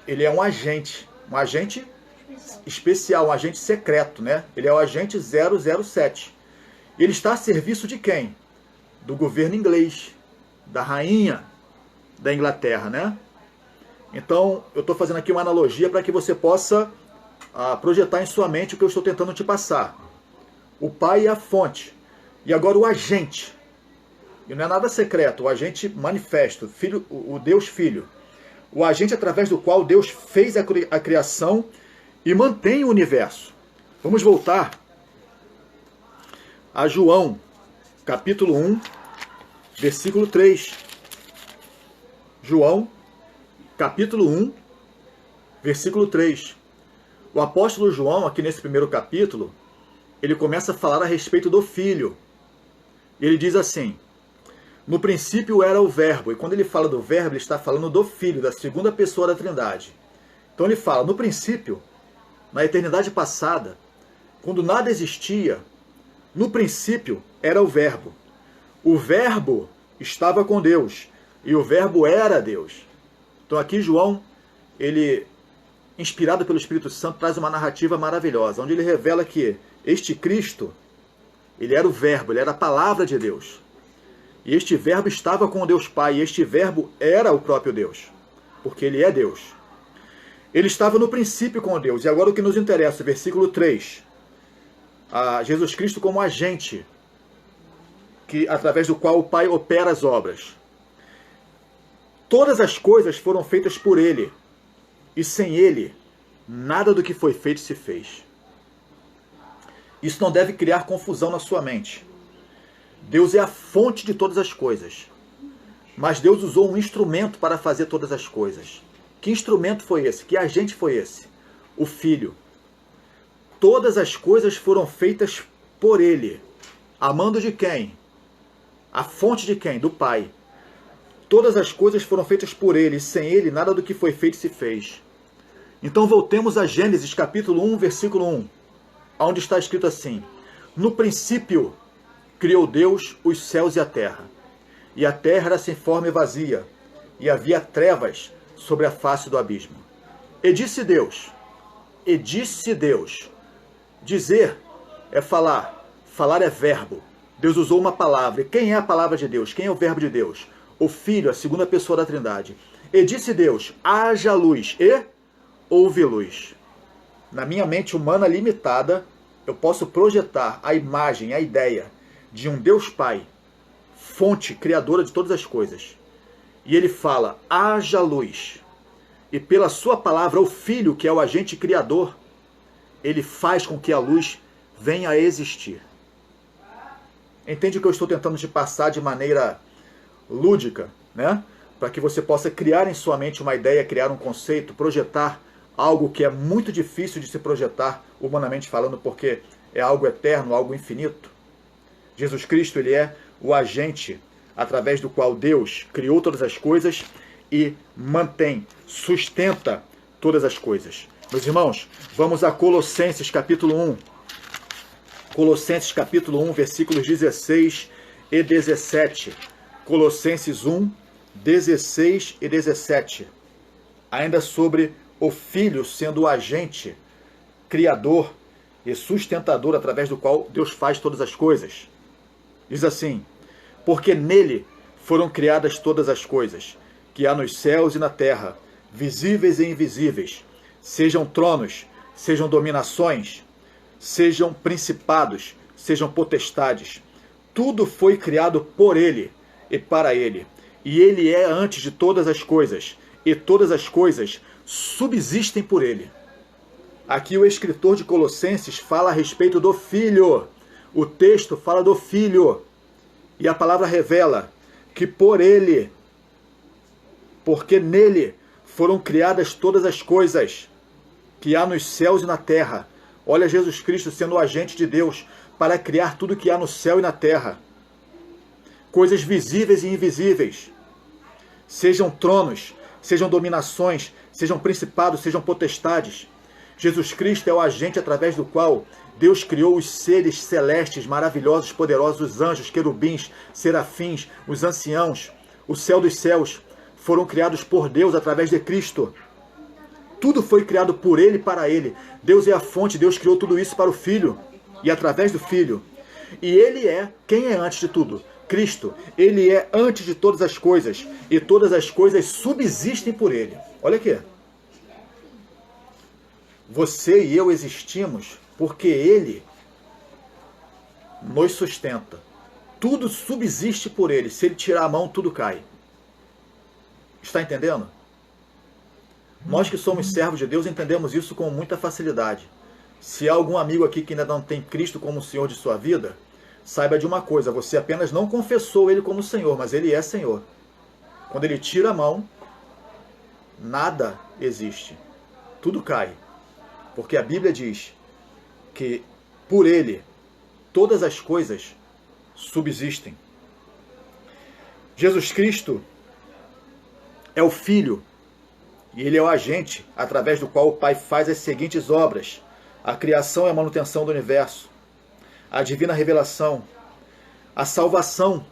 Ele é um agente especial, um agente secreto, né? Ele é o agente 007. Ele está a serviço de quem? Do governo inglês, da rainha da Inglaterra, né? Então, eu estou fazendo aqui uma analogia para que você possa projetar em sua mente o que eu estou tentando te passar. O Pai é a fonte. E agora o agente, e não é nada secreto, o agente manifesto, filho, o Deus Filho, o agente através do qual Deus fez a criação e mantém o universo. Vamos voltar a João, capítulo 1, versículo 3. João, capítulo 1, versículo 3. O apóstolo João, aqui nesse primeiro capítulo, ele começa a falar a respeito do Filho. Ele diz assim: no princípio era o Verbo. E quando ele fala do Verbo, ele está falando do Filho, da segunda pessoa da Trindade. Então ele fala, no princípio, na eternidade passada, quando nada existia, no princípio era o Verbo. O Verbo estava com Deus, e o Verbo era Deus. Então aqui João, ele, inspirado pelo Espírito Santo, traz uma narrativa maravilhosa, onde ele revela que este Cristo, ele era o Verbo, ele era a palavra de Deus. E este Verbo estava com Deus Pai, e este Verbo era o próprio Deus, porque ele é Deus. Ele estava no princípio com Deus. E agora o que nos interessa, versículo 3. Jesus Cristo como agente, através do qual o Pai opera as obras. Todas as coisas foram feitas por ele, e sem ele, nada do que foi feito se fez. Isso não deve criar confusão na sua mente. Deus é a fonte de todas as coisas. Mas Deus usou um instrumento para fazer todas as coisas. Que instrumento foi esse? Que agente foi esse? O Filho. Todas as coisas foram feitas por ele. Amando de quem? A fonte de quem? Do Pai. Todas as coisas foram feitas por ele, e sem ele nada do que foi feito se fez. Então voltemos a Gênesis capítulo 1, versículo 1, onde está escrito assim: no princípio criou Deus os céus e a terra era sem forma e vazia, e havia trevas sobre a face do abismo. E disse Deus, dizer é falar, falar é verbo. Deus usou uma palavra. E quem é a palavra de Deus? Quem é o verbo de Deus? O Filho, a segunda pessoa da Trindade. E disse Deus, haja luz, e houve luz. Na minha mente humana limitada, eu posso projetar a imagem, a ideia de um Deus Pai, fonte criadora de todas as coisas. E ele fala, haja luz. E pela sua palavra, o Filho, que é o agente criador, ele faz com que a luz venha a existir. Entende o que eu estou tentando te passar de maneira lúdica, né? Para que você possa criar em sua mente uma ideia, criar um conceito, projetar algo que é muito difícil de se projetar, humanamente falando, porque é algo eterno, algo infinito. Jesus Cristo, ele é o agente através do qual Deus criou todas as coisas e mantém, sustenta todas as coisas. Meus irmãos, vamos a Colossenses capítulo 1. Colossenses capítulo 1, versículos 16 e 17. Colossenses 1, 16 e 17. Ainda sobre o Filho sendo o agente criador e sustentador através do qual Deus faz todas as coisas. Diz assim: porque nele foram criadas todas as coisas, que há nos céus e na terra, visíveis e invisíveis, sejam tronos, sejam dominações, sejam principados, sejam potestades. Tudo foi criado por ele e para ele. E ele é antes de todas as coisas, e todas as coisas subsistem por ele. Aqui o escritor de Colossenses fala a respeito do Filho. O texto fala do Filho. E a palavra revela que por ele, porque nele foram criadas todas as coisas que há nos céus e na terra. Olha Jesus Cristo sendo o agente de Deus para criar tudo que há no céu e na terra. Coisas visíveis e invisíveis. Sejam tronos, sejam dominações, sejam principados, sejam potestades. Jesus Cristo é o agente através do qual Deus criou os seres celestes, maravilhosos, poderosos, os anjos, querubins, serafins, os anciãos. O céu dos céus foram criados por Deus através de Cristo. Tudo foi criado por ele e para ele. Deus é a fonte, Deus criou tudo isso para o Filho e através do Filho. E ele é, quem é antes de tudo? Cristo. Ele é antes de todas as coisas e todas as coisas subsistem por ele. Olha aqui. Você e eu existimos porque ele nos sustenta. tudo subsiste por ele. Se ele tirar a mão, tudo cai. Está entendendo? Nós que somos servos de Deus entendemos isso com muita facilidade. Se há algum amigo aqui que ainda não tem Cristo como Senhor de sua vida, saiba de uma coisa, você apenas não confessou Ele como Senhor, mas Ele é Senhor. Quando Ele tira a mão, nada existe. Tudo cai. Porque a Bíblia diz que por Ele todas as coisas subsistem. Jesus Cristo é o Filho e Ele é o agente através do qual o Pai faz as seguintes obras: a criação e a manutenção do universo, a divina revelação, a salvação.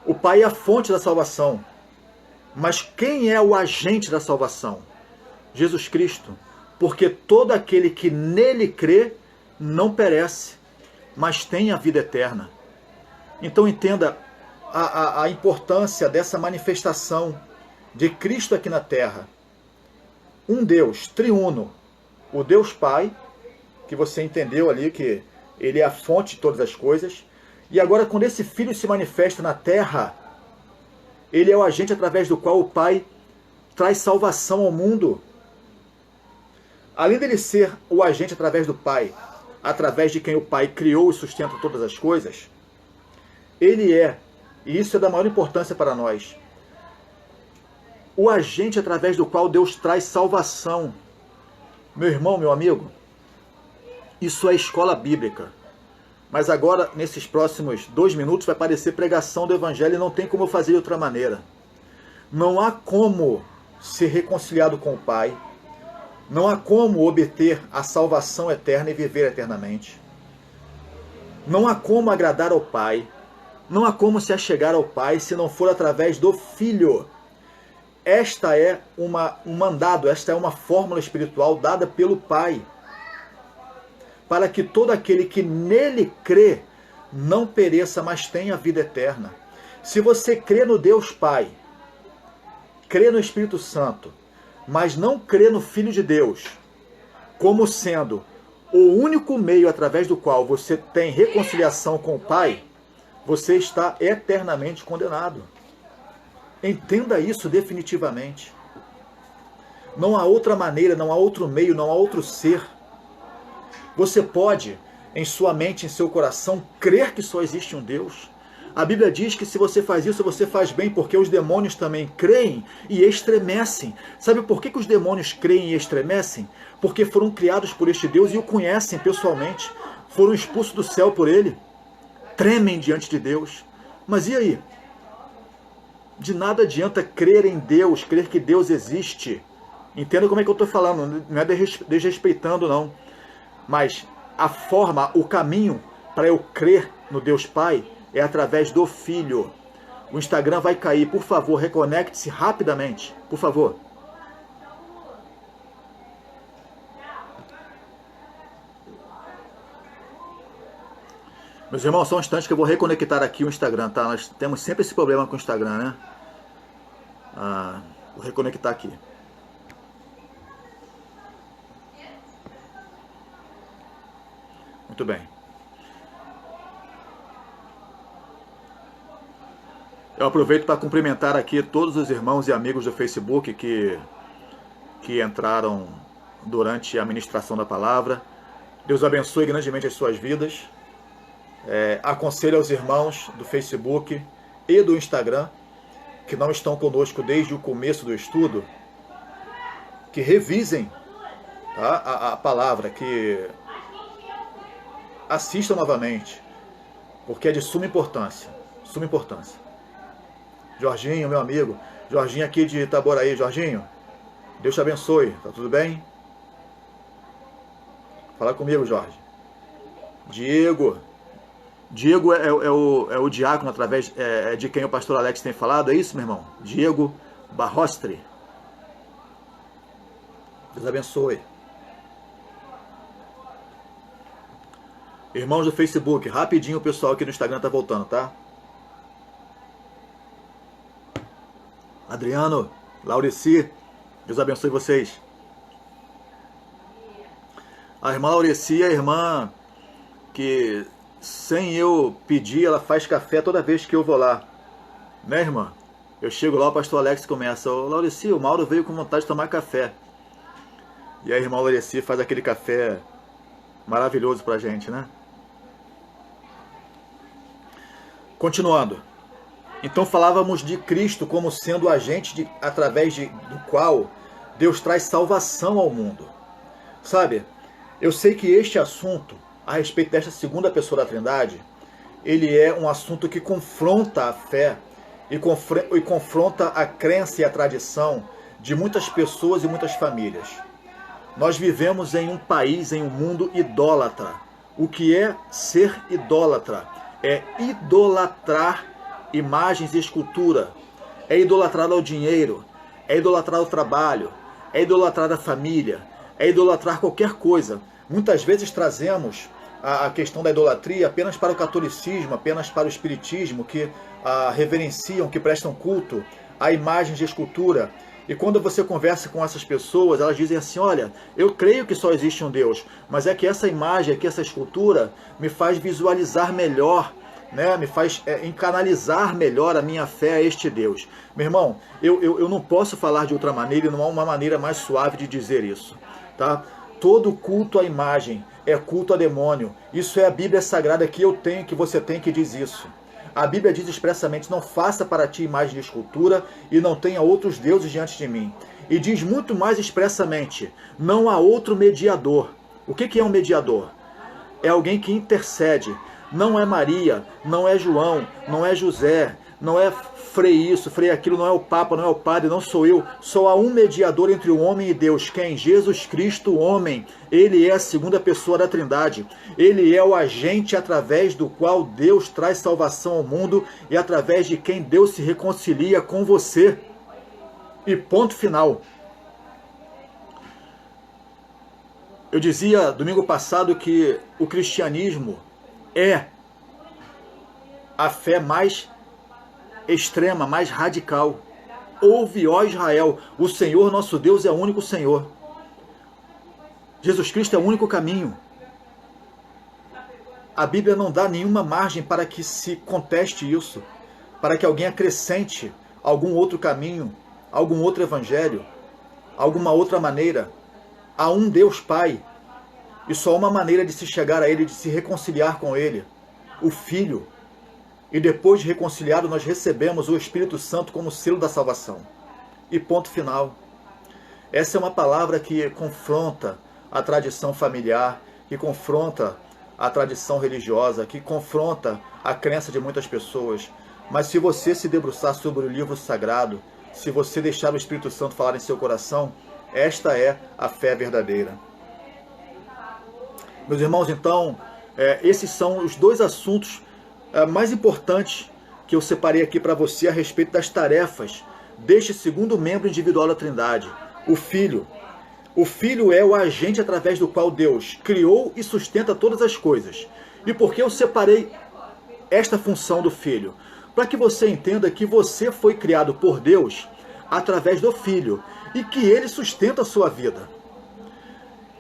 O Pai é a fonte da salvação. Mas quem é o agente da salvação? Jesus Cristo. Porque todo aquele que nele crê não perece, mas tem a vida eterna. Então entenda a importância dessa manifestação de Cristo aqui na terra. Um Deus triuno, o Deus Pai, que você entendeu ali que Ele é a fonte de todas as coisas. E agora, quando esse Filho se manifesta na terra, Ele é o agente através do qual o Pai traz salvação ao mundo. Além dele ser o agente através do Pai, através de quem o Pai criou e sustenta todas as coisas, Ele é, e isso é da maior importância para nós, o agente através do qual Deus traz salvação. Meu irmão, meu amigo, isso é escola bíblica. Mas agora, nesses próximos 2 minutos, vai parecer pregação do Evangelho e não tem como eu fazer de outra maneira. Não há como ser reconciliado com o Pai. Não há como obter a salvação eterna e viver eternamente. Não há como agradar ao Pai. Não há como se achegar ao Pai se não for através do Filho. Esta é um mandado, esta é uma fórmula espiritual dada pelo Pai, para que todo aquele que nele crê não pereça, mas tenha vida eterna. Se você crê no Deus Pai, crê no Espírito Santo, mas não crê no Filho de Deus, como sendo o único meio através do qual você tem reconciliação com o Pai, você está eternamente condenado. Entenda isso definitivamente. Não há outra maneira, não há outro meio, não há outro ser. Você pode, em sua mente, em seu coração, crer que só existe um Deus. A Bíblia diz que se você faz isso, você faz bem, porque os demônios também creem e estremecem. Sabe por que os demônios creem e estremecem? Porque foram criados por este Deus e o conhecem pessoalmente. Foram expulsos do céu por Ele. Tremem diante de Deus. Mas e aí? De nada adianta crer em Deus, crer que Deus existe. Entenda como é que eu estou falando, não é desrespeitando não. Mas a forma, o caminho para eu crer no Deus Pai é através do Filho. O Instagram vai cair, por favor, reconecte-se rapidamente, por favor. Meus irmãos, só um instante que eu vou reconectar aqui o Instagram, tá? Nós temos sempre esse problema com o Instagram, né? Vou reconectar aqui. Muito bem. Eu aproveito para cumprimentar aqui todos os irmãos e amigos do Facebook que entraram durante a ministração da palavra. Deus abençoe grandemente as suas vidas. Aconselho aos irmãos do Facebook e do Instagram que não estão conosco desde o começo do estudo, que revisem, tá, a palavra, que assistam novamente, porque é de suma importância. Suma importância. Jorginho, meu amigo, Jorginho aqui de Itaboraí. Jorginho, Deus te abençoe, tá tudo bem? Fala comigo, Jorge. Diego é o diácono através de quem o pastor Alex tem falado, é isso, meu irmão? Diego Barrostre. Deus abençoe. Irmãos do Facebook, rapidinho o pessoal aqui no Instagram tá voltando, tá? Adriano, Laureci, Deus abençoe vocês. A irmã Laureci é a irmã que sem eu pedir, ela faz café toda vez que eu vou lá. Né, irmã? Eu chego lá, o pastor Alex começa: ô Laurici, o Mauro veio com vontade de tomar café. E aí a irmã Laurici faz aquele café maravilhoso pra gente, né? Continuando. Então falávamos de Cristo como sendo o agente através do qual Deus traz salvação ao mundo. Sabe, eu sei que este assunto, a respeito desta segunda pessoa da Trindade, ele é um assunto que confronta a fé e confronta a crença e a tradição de muitas pessoas e muitas famílias. Nós vivemos em um país, em um mundo idólatra. O que é ser idólatra? É idolatrar imagens e escultura, é idolatrar ao dinheiro, é idolatrar ao trabalho, é idolatrar a família, é idolatrar qualquer coisa. Muitas vezes trazemos a questão da idolatria apenas para o catolicismo, apenas para o espiritismo, que reverenciam, que prestam culto a imagens de escultura. E quando você conversa com essas pessoas, elas dizem assim: olha, eu creio que só existe um Deus, mas é que essa imagem, que essa escultura me faz visualizar melhor, né? Me faz encanalizar melhor a minha fé a este Deus. Meu irmão, eu não posso falar de outra maneira, e não há uma maneira mais suave de dizer isso, tá? Todo culto à imagem é culto a demônio. Isso é a Bíblia Sagrada que eu tenho, que você tem, que diz isso. A Bíblia diz expressamente: não faça para ti imagem de escultura e não tenha outros deuses diante de mim. E diz muito mais expressamente: não há outro mediador. O que é um mediador? É alguém que intercede. Não é Maria, não é João, não é José, não é Frei isso, Frei aquilo, não é o Papa, não é o Padre, não sou eu. Só há um mediador entre o homem e Deus. Quem? Jesus Cristo, o homem. Ele é a segunda pessoa da Trindade. Ele é o agente através do qual Deus traz salvação ao mundo e através de quem Deus se reconcilia com você. E ponto final. Eu dizia domingo passado que o cristianismo é a fé mais extrema, mais radical. Ouve, ó Israel, o Senhor nosso Deus é o único Senhor. Jesus Cristo é o único caminho. A Bíblia não dá nenhuma margem para que se conteste isso, para que alguém acrescente algum outro caminho, algum outro evangelho, alguma outra maneira. Há um Deus Pai, e só uma maneira de se chegar a Ele, de se reconciliar com Ele, o Filho. E depois de reconciliado, nós recebemos o Espírito Santo como selo da salvação. E ponto final. Essa é uma palavra que confronta a tradição familiar, que confronta a tradição religiosa, que confronta a crença de muitas pessoas. Mas se você se debruçar sobre o livro sagrado, se você deixar o Espírito Santo falar em seu coração, esta é a fé verdadeira. Meus irmãos, então, esses são os dois assuntos mais importantes que eu separei aqui para você a respeito das tarefas deste segundo membro individual da Trindade, o Filho. O Filho é o agente através do qual Deus criou e sustenta todas as coisas. E por que eu separei esta função do Filho? Para que você entenda que você foi criado por Deus através do Filho e que Ele sustenta a sua vida.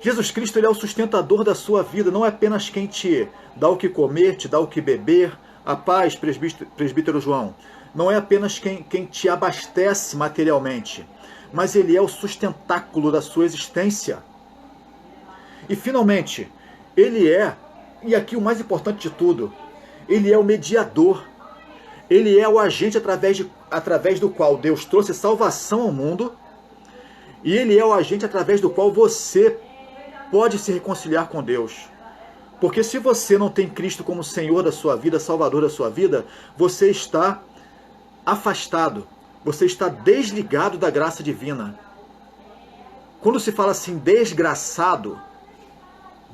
Jesus Cristo, Ele é o sustentador da sua vida, não é apenas quem te dá o que comer, te dá o que beber. A paz, presbítero João, não é apenas quem te abastece materialmente, mas Ele é o sustentáculo da sua existência. E finalmente, Ele é, e aqui o mais importante de tudo, Ele é o mediador. Ele é o agente através do qual Deus trouxe salvação ao mundo, e Ele é o agente através do qual você pode se reconciliar com Deus. Porque se você não tem Cristo como Senhor da sua vida, Salvador da sua vida, você está afastado, você está desligado da graça divina. Quando se fala assim, desgraçado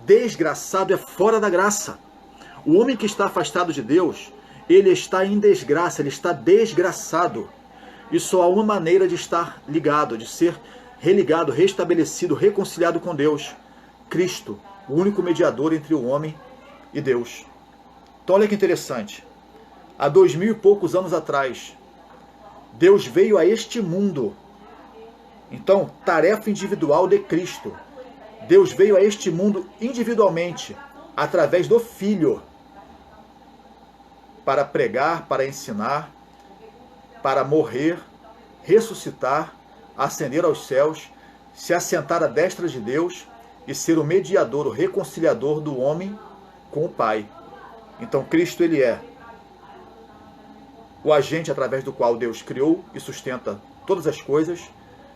é fora da graça. O homem que está afastado de Deus, ele está em desgraça, ele está desgraçado. E só há uma maneira de estar ligado, de ser religado, restabelecido, reconciliado com Deus: Cristo, o único mediador entre o homem e Deus. Então olha que interessante. Há 2000 e poucos anos atrás, Deus veio a este mundo. Então, tarefa individual de Cristo. Deus veio a este mundo individualmente, através do Filho. para pregar, para ensinar, para morrer, ressuscitar, ascender aos céus, se assentar à destra de Deus e ser o mediador, o reconciliador do homem com o Pai. Então Cristo, ele é o agente através do qual Deus criou e sustenta todas as coisas,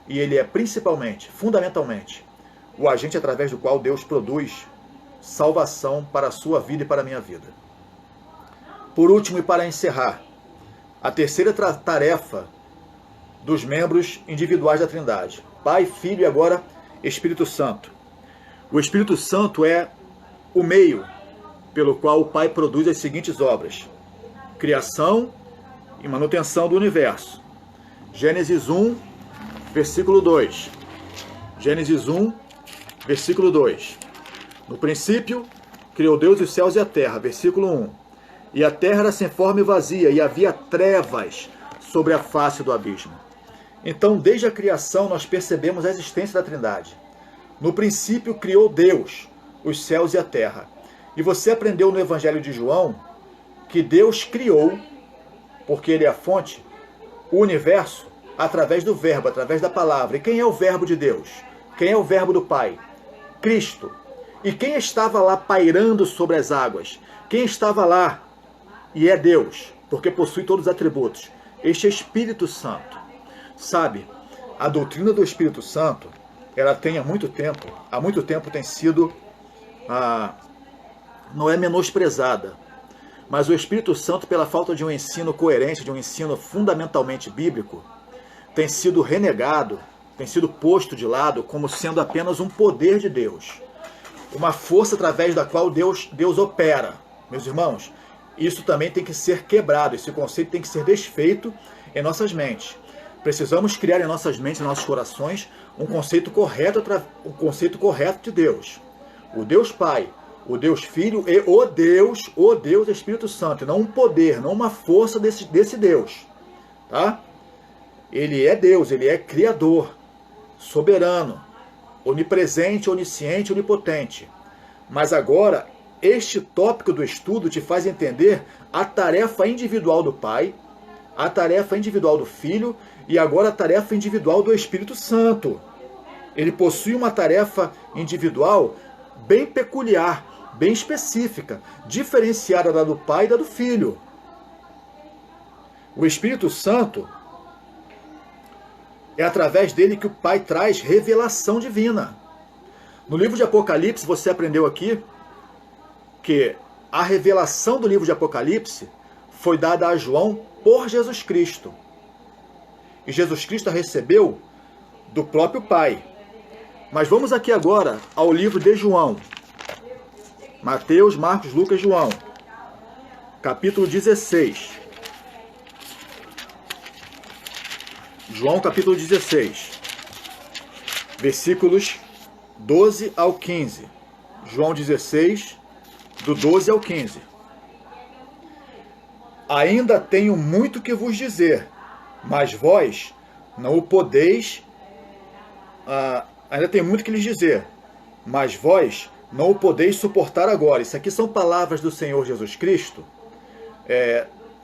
e ele é principalmente, fundamentalmente, o agente através do qual Deus produz salvação para a sua vida e para a minha vida. Por último, e para encerrar, a terceira tarefa dos membros individuais da Trindade: Pai, Filho e agora Espírito Santo. O Espírito Santo é o meio pelo qual o Pai produz as seguintes obras: criação e manutenção do universo. Gênesis 1, versículo 2. Gênesis 1, versículo 2. No princípio, criou Deus os céus e a terra. Versículo 1. E a terra era sem forma e vazia, e havia trevas sobre a face do abismo. Então, desde a criação, nós percebemos a existência da Trindade. No princípio, criou Deus os céus e a terra. E você aprendeu no Evangelho de João que Deus criou, porque Ele é a fonte, o universo através do verbo, através da palavra. E quem é o verbo de Deus? Quem é o verbo do Pai? Cristo. E quem estava lá pairando sobre as águas? Quem estava lá? E é Deus, porque possui todos os atributos. Este é Espírito Santo. Sabe, a doutrina do Espírito Santo, ela tem há muito tempo tem sido, não é menosprezada, mas o Espírito Santo, pela falta de um ensino coerente, de um ensino fundamentalmente bíblico, tem sido renegado, tem sido posto de lado como sendo apenas um poder de Deus, uma força através da qual Deus opera. Meus irmãos, isso também tem que ser quebrado, esse conceito tem que ser desfeito em nossas mentes. Precisamos criar em nossas mentes, em nossos corações, um conceito correto de Deus. O Deus Pai, o Deus Filho e o Deus Espírito Santo, e não um poder, não uma força desse Deus. Tá? Ele é Deus, ele é Criador, soberano, onipresente, onisciente, onipotente. Mas agora, este tópico do estudo te faz entender a tarefa individual do Pai, a tarefa individual do Filho e agora a tarefa individual do Espírito Santo. Ele possui uma tarefa individual bem peculiar, bem específica, diferenciada da do Pai e da do Filho. O Espírito Santo, é através dele que o Pai traz revelação divina. No livro de Apocalipse, você aprendeu aqui que a revelação do livro de Apocalipse foi dada a João por Jesus Cristo. E Jesus Cristo a recebeu do próprio Pai. Mas vamos aqui agora ao livro de João. Mateus, Marcos, Lucas, João. Capítulo 16. João capítulo 16. Versículos 12 ao 15. João 16, do 12 ao 15. Ainda tenho muito que vos dizer, mas vós não o podeis... ainda tenho muito que lhes dizer, mas vós não o podeis suportar agora. Isso aqui são palavras do Senhor Jesus Cristo,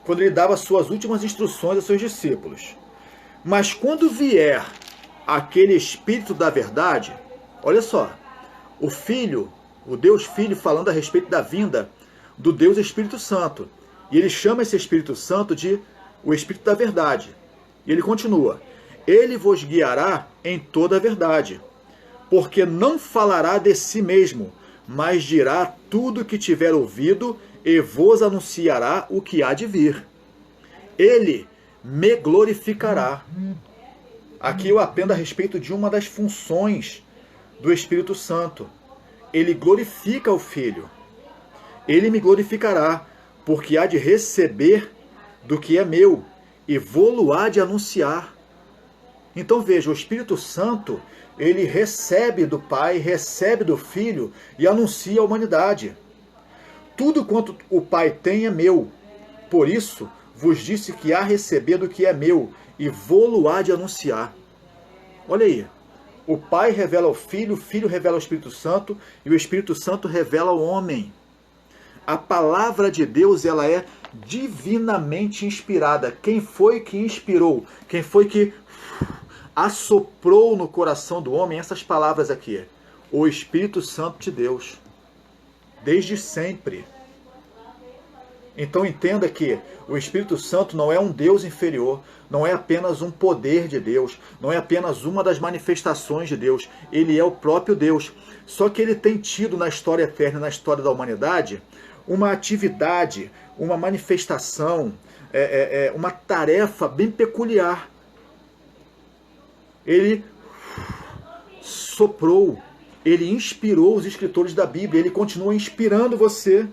quando ele dava suas últimas instruções aos seus discípulos. Mas quando vier aquele Espírito da verdade, olha só, o Filho, o Deus Filho, falando a respeito da vinda do Deus Espírito Santo. E ele chama esse Espírito Santo de o Espírito da verdade. E ele continua: ele vos guiará em toda a verdade, porque não falará de si mesmo, mas dirá tudo o que tiver ouvido e vos anunciará o que há de vir. Ele me glorificará. Aqui eu aprendo a respeito de uma das funções do Espírito Santo. Ele glorifica o Filho. Ele me glorificará, porque há de receber do que é meu, e vou-lo há de anunciar. Então veja, o Espírito Santo, ele recebe do Pai, recebe do Filho e anuncia a humanidade. Tudo quanto o Pai tem é meu. Por isso, vos disse que há receber do que é meu, e vou-lo há de anunciar. Olha aí. O Pai revela ao Filho, o Filho revela ao Espírito Santo, e o Espírito Santo revela ao homem. A palavra de Deus, ela é divinamente inspirada. Quem foi que inspirou? Quem foi que assoprou no coração do homem essas palavras aqui? O Espírito Santo de Deus. Desde sempre. Então entenda que o Espírito Santo não é um Deus inferior, não é apenas um poder de Deus, não é apenas uma das manifestações de Deus, ele é o próprio Deus. Só que ele tem tido na história eterna, na história da humanidade, uma atividade, uma manifestação, uma tarefa bem peculiar. Ele soprou, ele inspirou os escritores da Bíblia, ele continua inspirando você.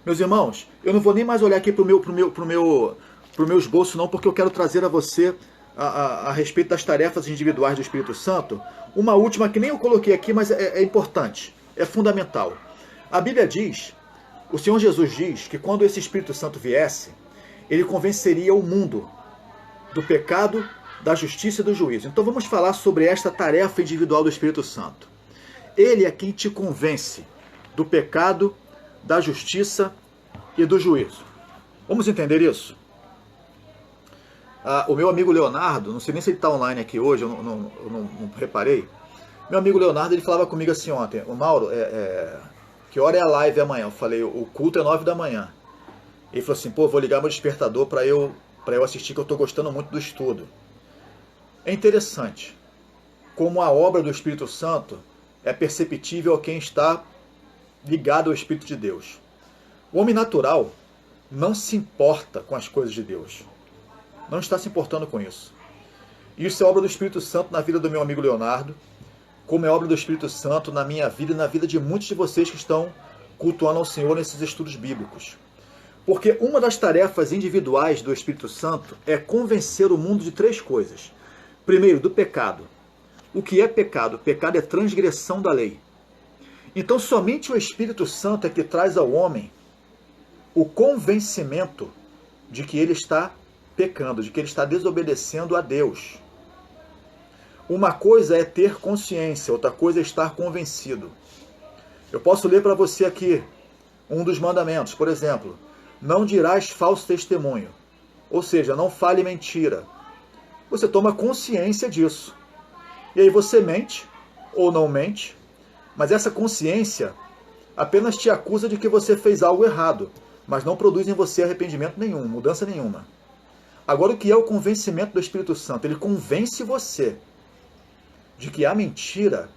Meus irmãos, eu não vou nem mais olhar aqui para o meu esboço não, porque eu quero trazer a você a respeito das tarefas individuais do Espírito Santo, uma última que nem eu coloquei aqui, mas é importante, é fundamental. A Bíblia diz, o Senhor Jesus diz que quando esse Espírito Santo viesse, ele convenceria o mundo do pecado, da justiça e do juízo. Então vamos falar sobre esta tarefa individual do Espírito Santo. Ele é quem te convence do pecado, da justiça e do juízo. Vamos entender isso? O meu amigo Leonardo, não sei nem se ele está online aqui hoje, eu não reparei. Meu amigo Leonardo, ele falava comigo assim ontem: o Mauro, que hora é a live amanhã? Eu falei, o culto é 9 da manhã. Ele falou assim, pô, vou ligar meu despertador para eu assistir, que eu estou gostando muito do estudo. É interessante como a obra do Espírito Santo é perceptível a quem está ligado ao Espírito de Deus. O homem natural não se importa com as coisas de Deus. Não está se importando com isso. Isso é obra do Espírito Santo na vida do meu amigo Leonardo, como é obra do Espírito Santo na minha vida e na vida de muitos de vocês que estão cultuando ao Senhor nesses estudos bíblicos. Porque uma das tarefas individuais do Espírito Santo é convencer o mundo de 3 coisas. Primeiro, do pecado. O que é pecado? Pecado é transgressão da lei. Então somente o Espírito Santo é que traz ao homem o convencimento de que ele está pecando, de que ele está desobedecendo a Deus. Uma coisa é ter consciência, outra coisa é estar convencido. Eu posso ler para você aqui um dos mandamentos, por exemplo, não dirás falso testemunho, ou seja, não fale mentira. Você toma consciência disso. E aí você mente ou não mente, mas essa consciência apenas te acusa de que você fez algo errado, mas não produz em você arrependimento nenhum, mudança nenhuma. Agora, o que é o convencimento do Espírito Santo? Ele convence você de que a mentira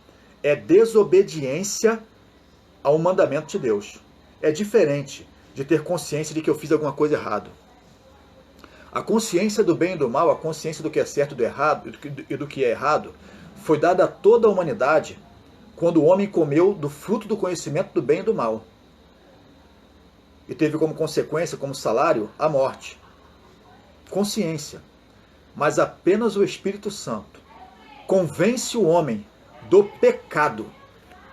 é desobediência ao mandamento de Deus. É diferente de ter consciência de que eu fiz alguma coisa errada. A consciência do bem e do mal, a consciência do que é certo e do que é errado, foi dada a toda a humanidade quando o homem comeu do fruto do conhecimento do bem e do mal. E teve como consequência, como salário, a morte. Consciência. Mas apenas o Espírito Santo convence o homem do pecado.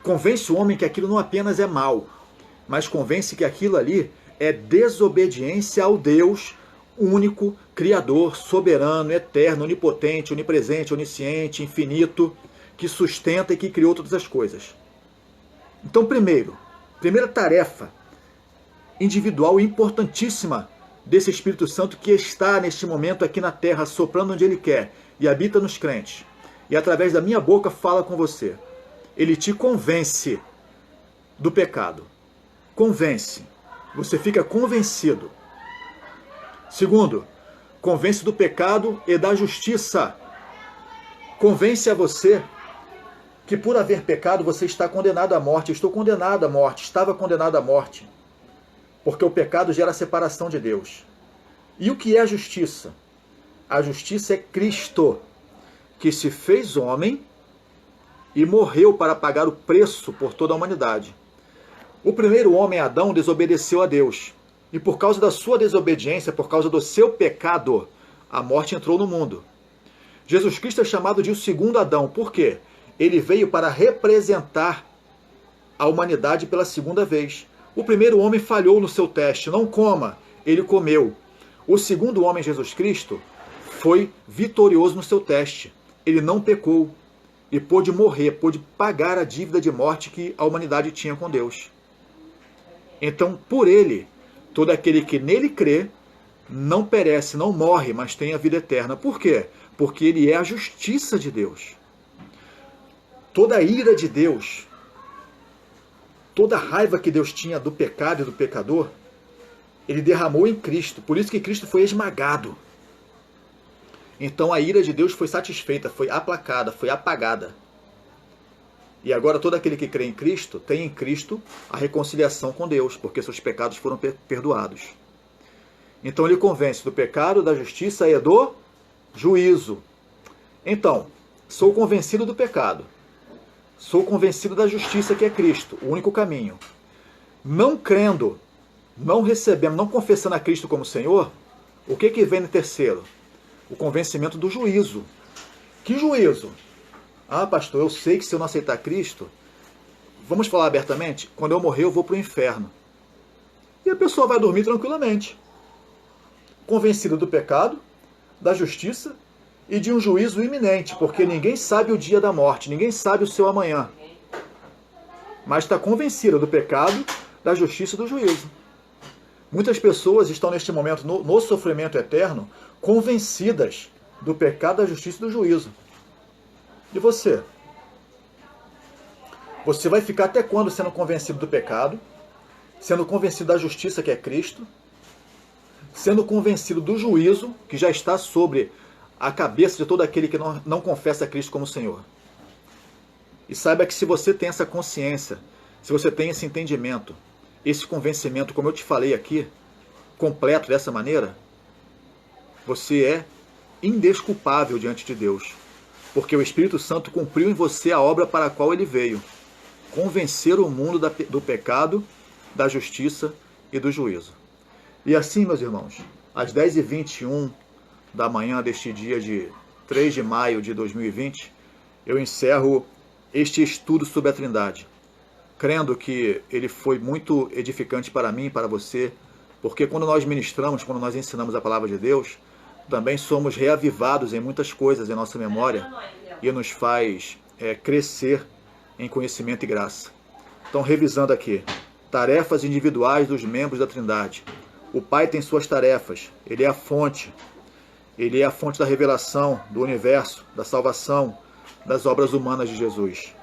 Convence o homem que aquilo não apenas é mal, mas convence que aquilo ali é desobediência ao Deus único, criador, soberano, eterno, onipotente, onipresente, onisciente, infinito, que sustenta e que criou todas as coisas. Então, primeira tarefa individual importantíssima desse Espírito Santo que está neste momento aqui na terra, soprando onde Ele quer e habita nos crentes. E através da minha boca fala com você. Ele te convence do pecado. Convence. Você fica convencido. Segundo, convence do pecado e da justiça. Convence a você que por haver pecado você está condenado à morte. Estou condenado à morte, estava condenado à morte. Porque o pecado gera a separação de Deus. E o que é a justiça? A justiça é Cristo, que se fez homem e morreu para pagar o preço por toda a humanidade. O primeiro homem, Adão, desobedeceu a Deus. E por causa da sua desobediência, por causa do seu pecado, a morte entrou no mundo. Jesus Cristo é chamado de o segundo Adão. Por quê? Ele veio para representar a humanidade pela segunda vez. O primeiro homem falhou no seu teste. Não coma. Ele comeu. O segundo homem, Jesus Cristo, foi vitorioso no seu teste. Ele não pecou. e pôde morrer, pôde pagar a dívida de morte que a humanidade tinha com Deus. Então, por ele, todo aquele que nele crê não perece, não morre, mas tem a vida eterna. Por quê? Porque ele é a justiça de Deus. Toda a ira de Deus, toda a raiva que Deus tinha do pecado e do pecador, ele derramou em Cristo. Por isso que Cristo foi esmagado. Então a ira de Deus foi satisfeita, foi aplacada, foi apagada. E agora todo aquele que crê em Cristo, tem em Cristo a reconciliação com Deus, porque seus pecados foram perdoados. Então ele convence do pecado, da justiça e do juízo. Então, sou convencido do pecado. Sou convencido da justiça que é Cristo, o único caminho. Não crendo, não recebendo, não confessando a Cristo como Senhor, o que vem no terceiro? O convencimento do juízo. Que juízo? Ah, pastor, eu sei que se eu não aceitar Cristo, vamos falar abertamente, quando eu morrer eu vou para o inferno. E a pessoa vai dormir tranquilamente, convencida do pecado, da justiça e de um juízo iminente, porque ninguém sabe o dia da morte, ninguém sabe o seu amanhã. Mas está convencida do pecado, da justiça e do juízo. Muitas pessoas estão neste momento no sofrimento eterno, convencidas do pecado, da justiça e do juízo. E você? Você vai ficar até quando sendo convencido do pecado, sendo convencido da justiça que é Cristo, sendo convencido do juízo que já está sobre a cabeça de todo aquele que não confessa a Cristo como Senhor? E saiba que se você tem essa consciência, se você tem esse entendimento, esse convencimento, como eu te falei aqui, completo dessa maneira, você é indesculpável diante de Deus, porque o Espírito Santo cumpriu em você a obra para a qual ele veio, convencer o mundo do pecado, da justiça e do juízo. E assim, meus irmãos, às 10h21 da manhã deste dia de 3 de maio de 2020, eu encerro este estudo sobre a Trindade, crendo que ele foi muito edificante para mim e para você, porque quando nós ministramos, quando nós ensinamos a palavra de Deus, também somos reavivados em muitas coisas em nossa memória e nos faz crescer em conhecimento e graça. Então, revisando aqui, tarefas individuais dos membros da Trindade. O Pai tem suas tarefas, ele é a fonte da revelação, do universo, da salvação, das obras humanas de Jesus.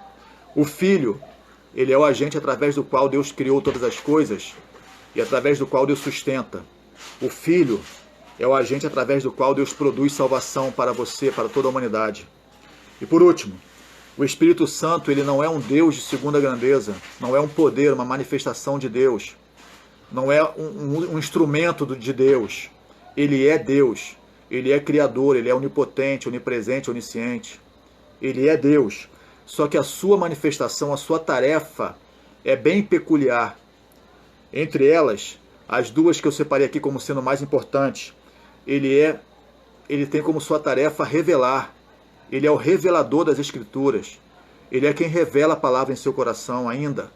O Filho, ele é o agente através do qual Deus criou todas as coisas e através do qual Deus sustenta. O Filho é o agente através do qual Deus produz salvação para você, para toda a humanidade. E por último, o Espírito Santo, ele não é um Deus de segunda grandeza, não é um poder, uma manifestação de Deus, não é um instrumento de Deus. Ele é Deus, ele é Criador, ele é onipotente, onipresente, onisciente. Ele é Deus, só que a sua manifestação, a sua tarefa é bem peculiar. Entre elas, as duas que eu separei aqui como sendo mais importantes, ele tem como sua tarefa revelar. Ele é o revelador das Escrituras. Ele é quem revela a palavra em seu coração ainda.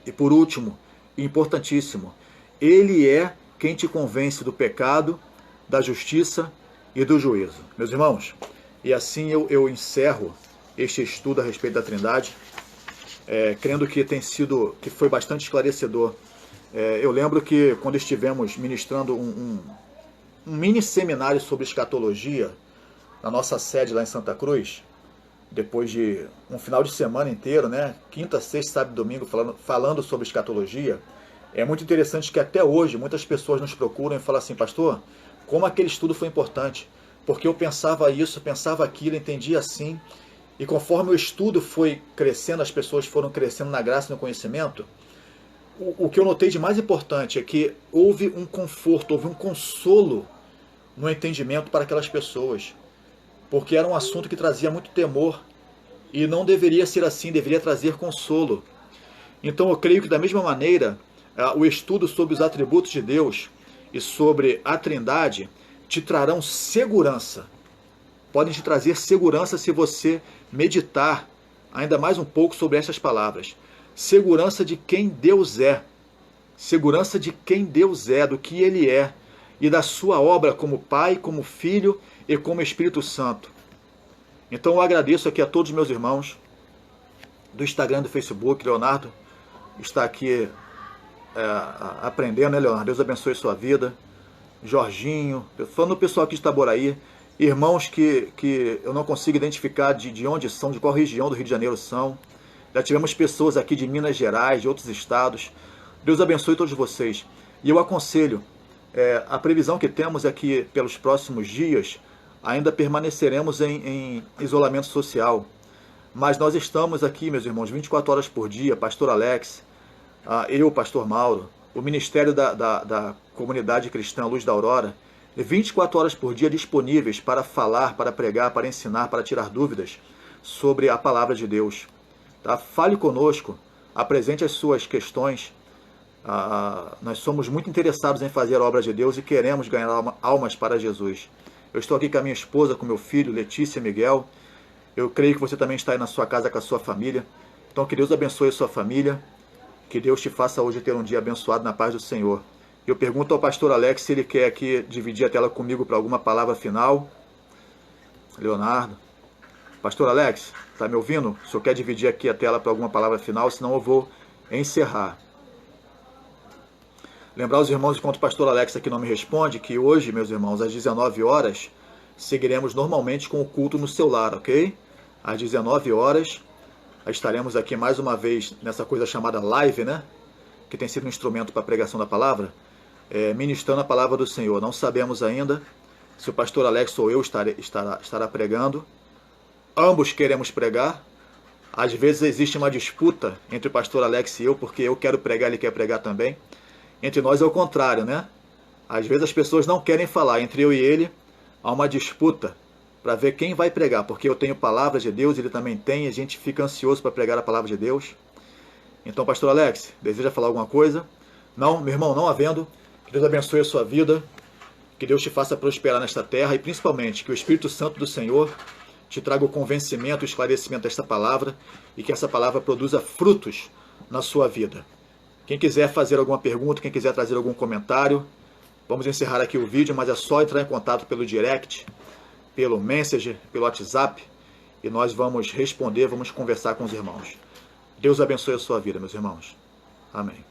E por último, importantíssimo, ele é quem te convence do pecado, da justiça e do juízo. Meus irmãos, e assim eu encerro este estudo a respeito da Trindade, crendo que foi bastante esclarecedor. Eu lembro que quando estivemos ministrando um mini seminário sobre escatologia na nossa sede lá em Santa Cruz, depois de um final de semana inteiro, né, quinta, sexta, sábado e domingo, falando sobre escatologia, é muito interessante que até hoje muitas pessoas nos procuram e falam assim: pastor, como aquele estudo foi importante, porque eu pensava isso, pensava aquilo, entendia assim, e conforme o estudo foi crescendo, as pessoas foram crescendo na graça e no conhecimento, o que eu notei de mais importante é que houve um conforto, houve um consolo no entendimento para aquelas pessoas, porque era um assunto que trazia muito temor, e não deveria ser assim, deveria trazer consolo. Então eu creio que da mesma maneira, o estudo sobre os atributos de Deus e sobre a Trindade te trarão segurança. Podem te trazer segurança se você meditar ainda mais um pouco sobre estas palavras. Segurança de quem Deus é. Segurança de quem Deus é, do que Ele é, e da sua obra como Pai, como Filho e como Espírito Santo. Então eu agradeço aqui a todos os meus irmãos do Instagram e do Facebook. Leonardo está aqui aprendendo, né, Leonardo? Deus abençoe sua vida. Jorginho, falando do pessoal aqui de Itaboraí, irmãos que eu não consigo identificar de onde são, de qual região do Rio de Janeiro são. Já tivemos pessoas aqui de Minas Gerais, de outros estados. Deus abençoe todos vocês. E eu aconselho, a previsão que temos é que pelos próximos dias ainda permaneceremos em isolamento social. Mas nós estamos aqui, meus irmãos, 24 horas por dia, pastor Alex, eu, pastor Mauro, o Ministério da Comunidade Cristã Luz da Aurora, 24 horas por dia disponíveis para falar, para pregar, para ensinar, para tirar dúvidas sobre a palavra de Deus. Tá? Fale conosco, apresente as suas questões. Nós somos muito interessados em fazer a obra de Deus e queremos ganhar almas para Jesus. Eu estou aqui com a minha esposa, com meu filho, Letícia e Miguel. Eu creio que você também está aí na sua casa com a sua família. Então que Deus abençoe a sua família. Que Deus te faça hoje ter um dia abençoado na paz do Senhor. Eu pergunto ao pastor Alex se ele quer aqui dividir a tela comigo para alguma palavra final. Leonardo. Pastor Alex, está me ouvindo? O senhor quer dividir aqui a tela para alguma palavra final? Senão eu vou encerrar. Lembrar os irmãos, enquanto o pastor Alex aqui não me responde, que hoje, meus irmãos, às 19 horas, seguiremos normalmente com o culto no seu lar, ok? Às 19 horas, estaremos aqui mais uma vez nessa coisa chamada live, né? Que tem sido um instrumento para a pregação da palavra, ministrando a palavra do Senhor. Não sabemos ainda se o pastor Alex ou eu estará pregando. Ambos queremos pregar. Às vezes existe uma disputa entre o pastor Alex e eu, porque eu quero pregar, ele quer pregar também. Entre nós é o contrário, né? Às vezes as pessoas não querem falar. Entre eu e ele há uma disputa para ver quem vai pregar, porque eu tenho palavra de Deus, ele também tem, e a gente fica ansioso para pregar a palavra de Deus. Então, pastor Alex, deseja falar alguma coisa? Não, meu irmão, não havendo, que Deus abençoe a sua vida, que Deus te faça prosperar nesta terra e principalmente que o Espírito Santo do Senhor te traga o convencimento, o esclarecimento desta palavra e que essa palavra produza frutos na sua vida. Quem quiser fazer alguma pergunta, quem quiser trazer algum comentário, vamos encerrar aqui o vídeo, mas é só entrar em contato pelo direct, pelo Messenger, pelo WhatsApp, e nós vamos responder, vamos conversar com os irmãos. Deus abençoe a sua vida, meus irmãos. Amém.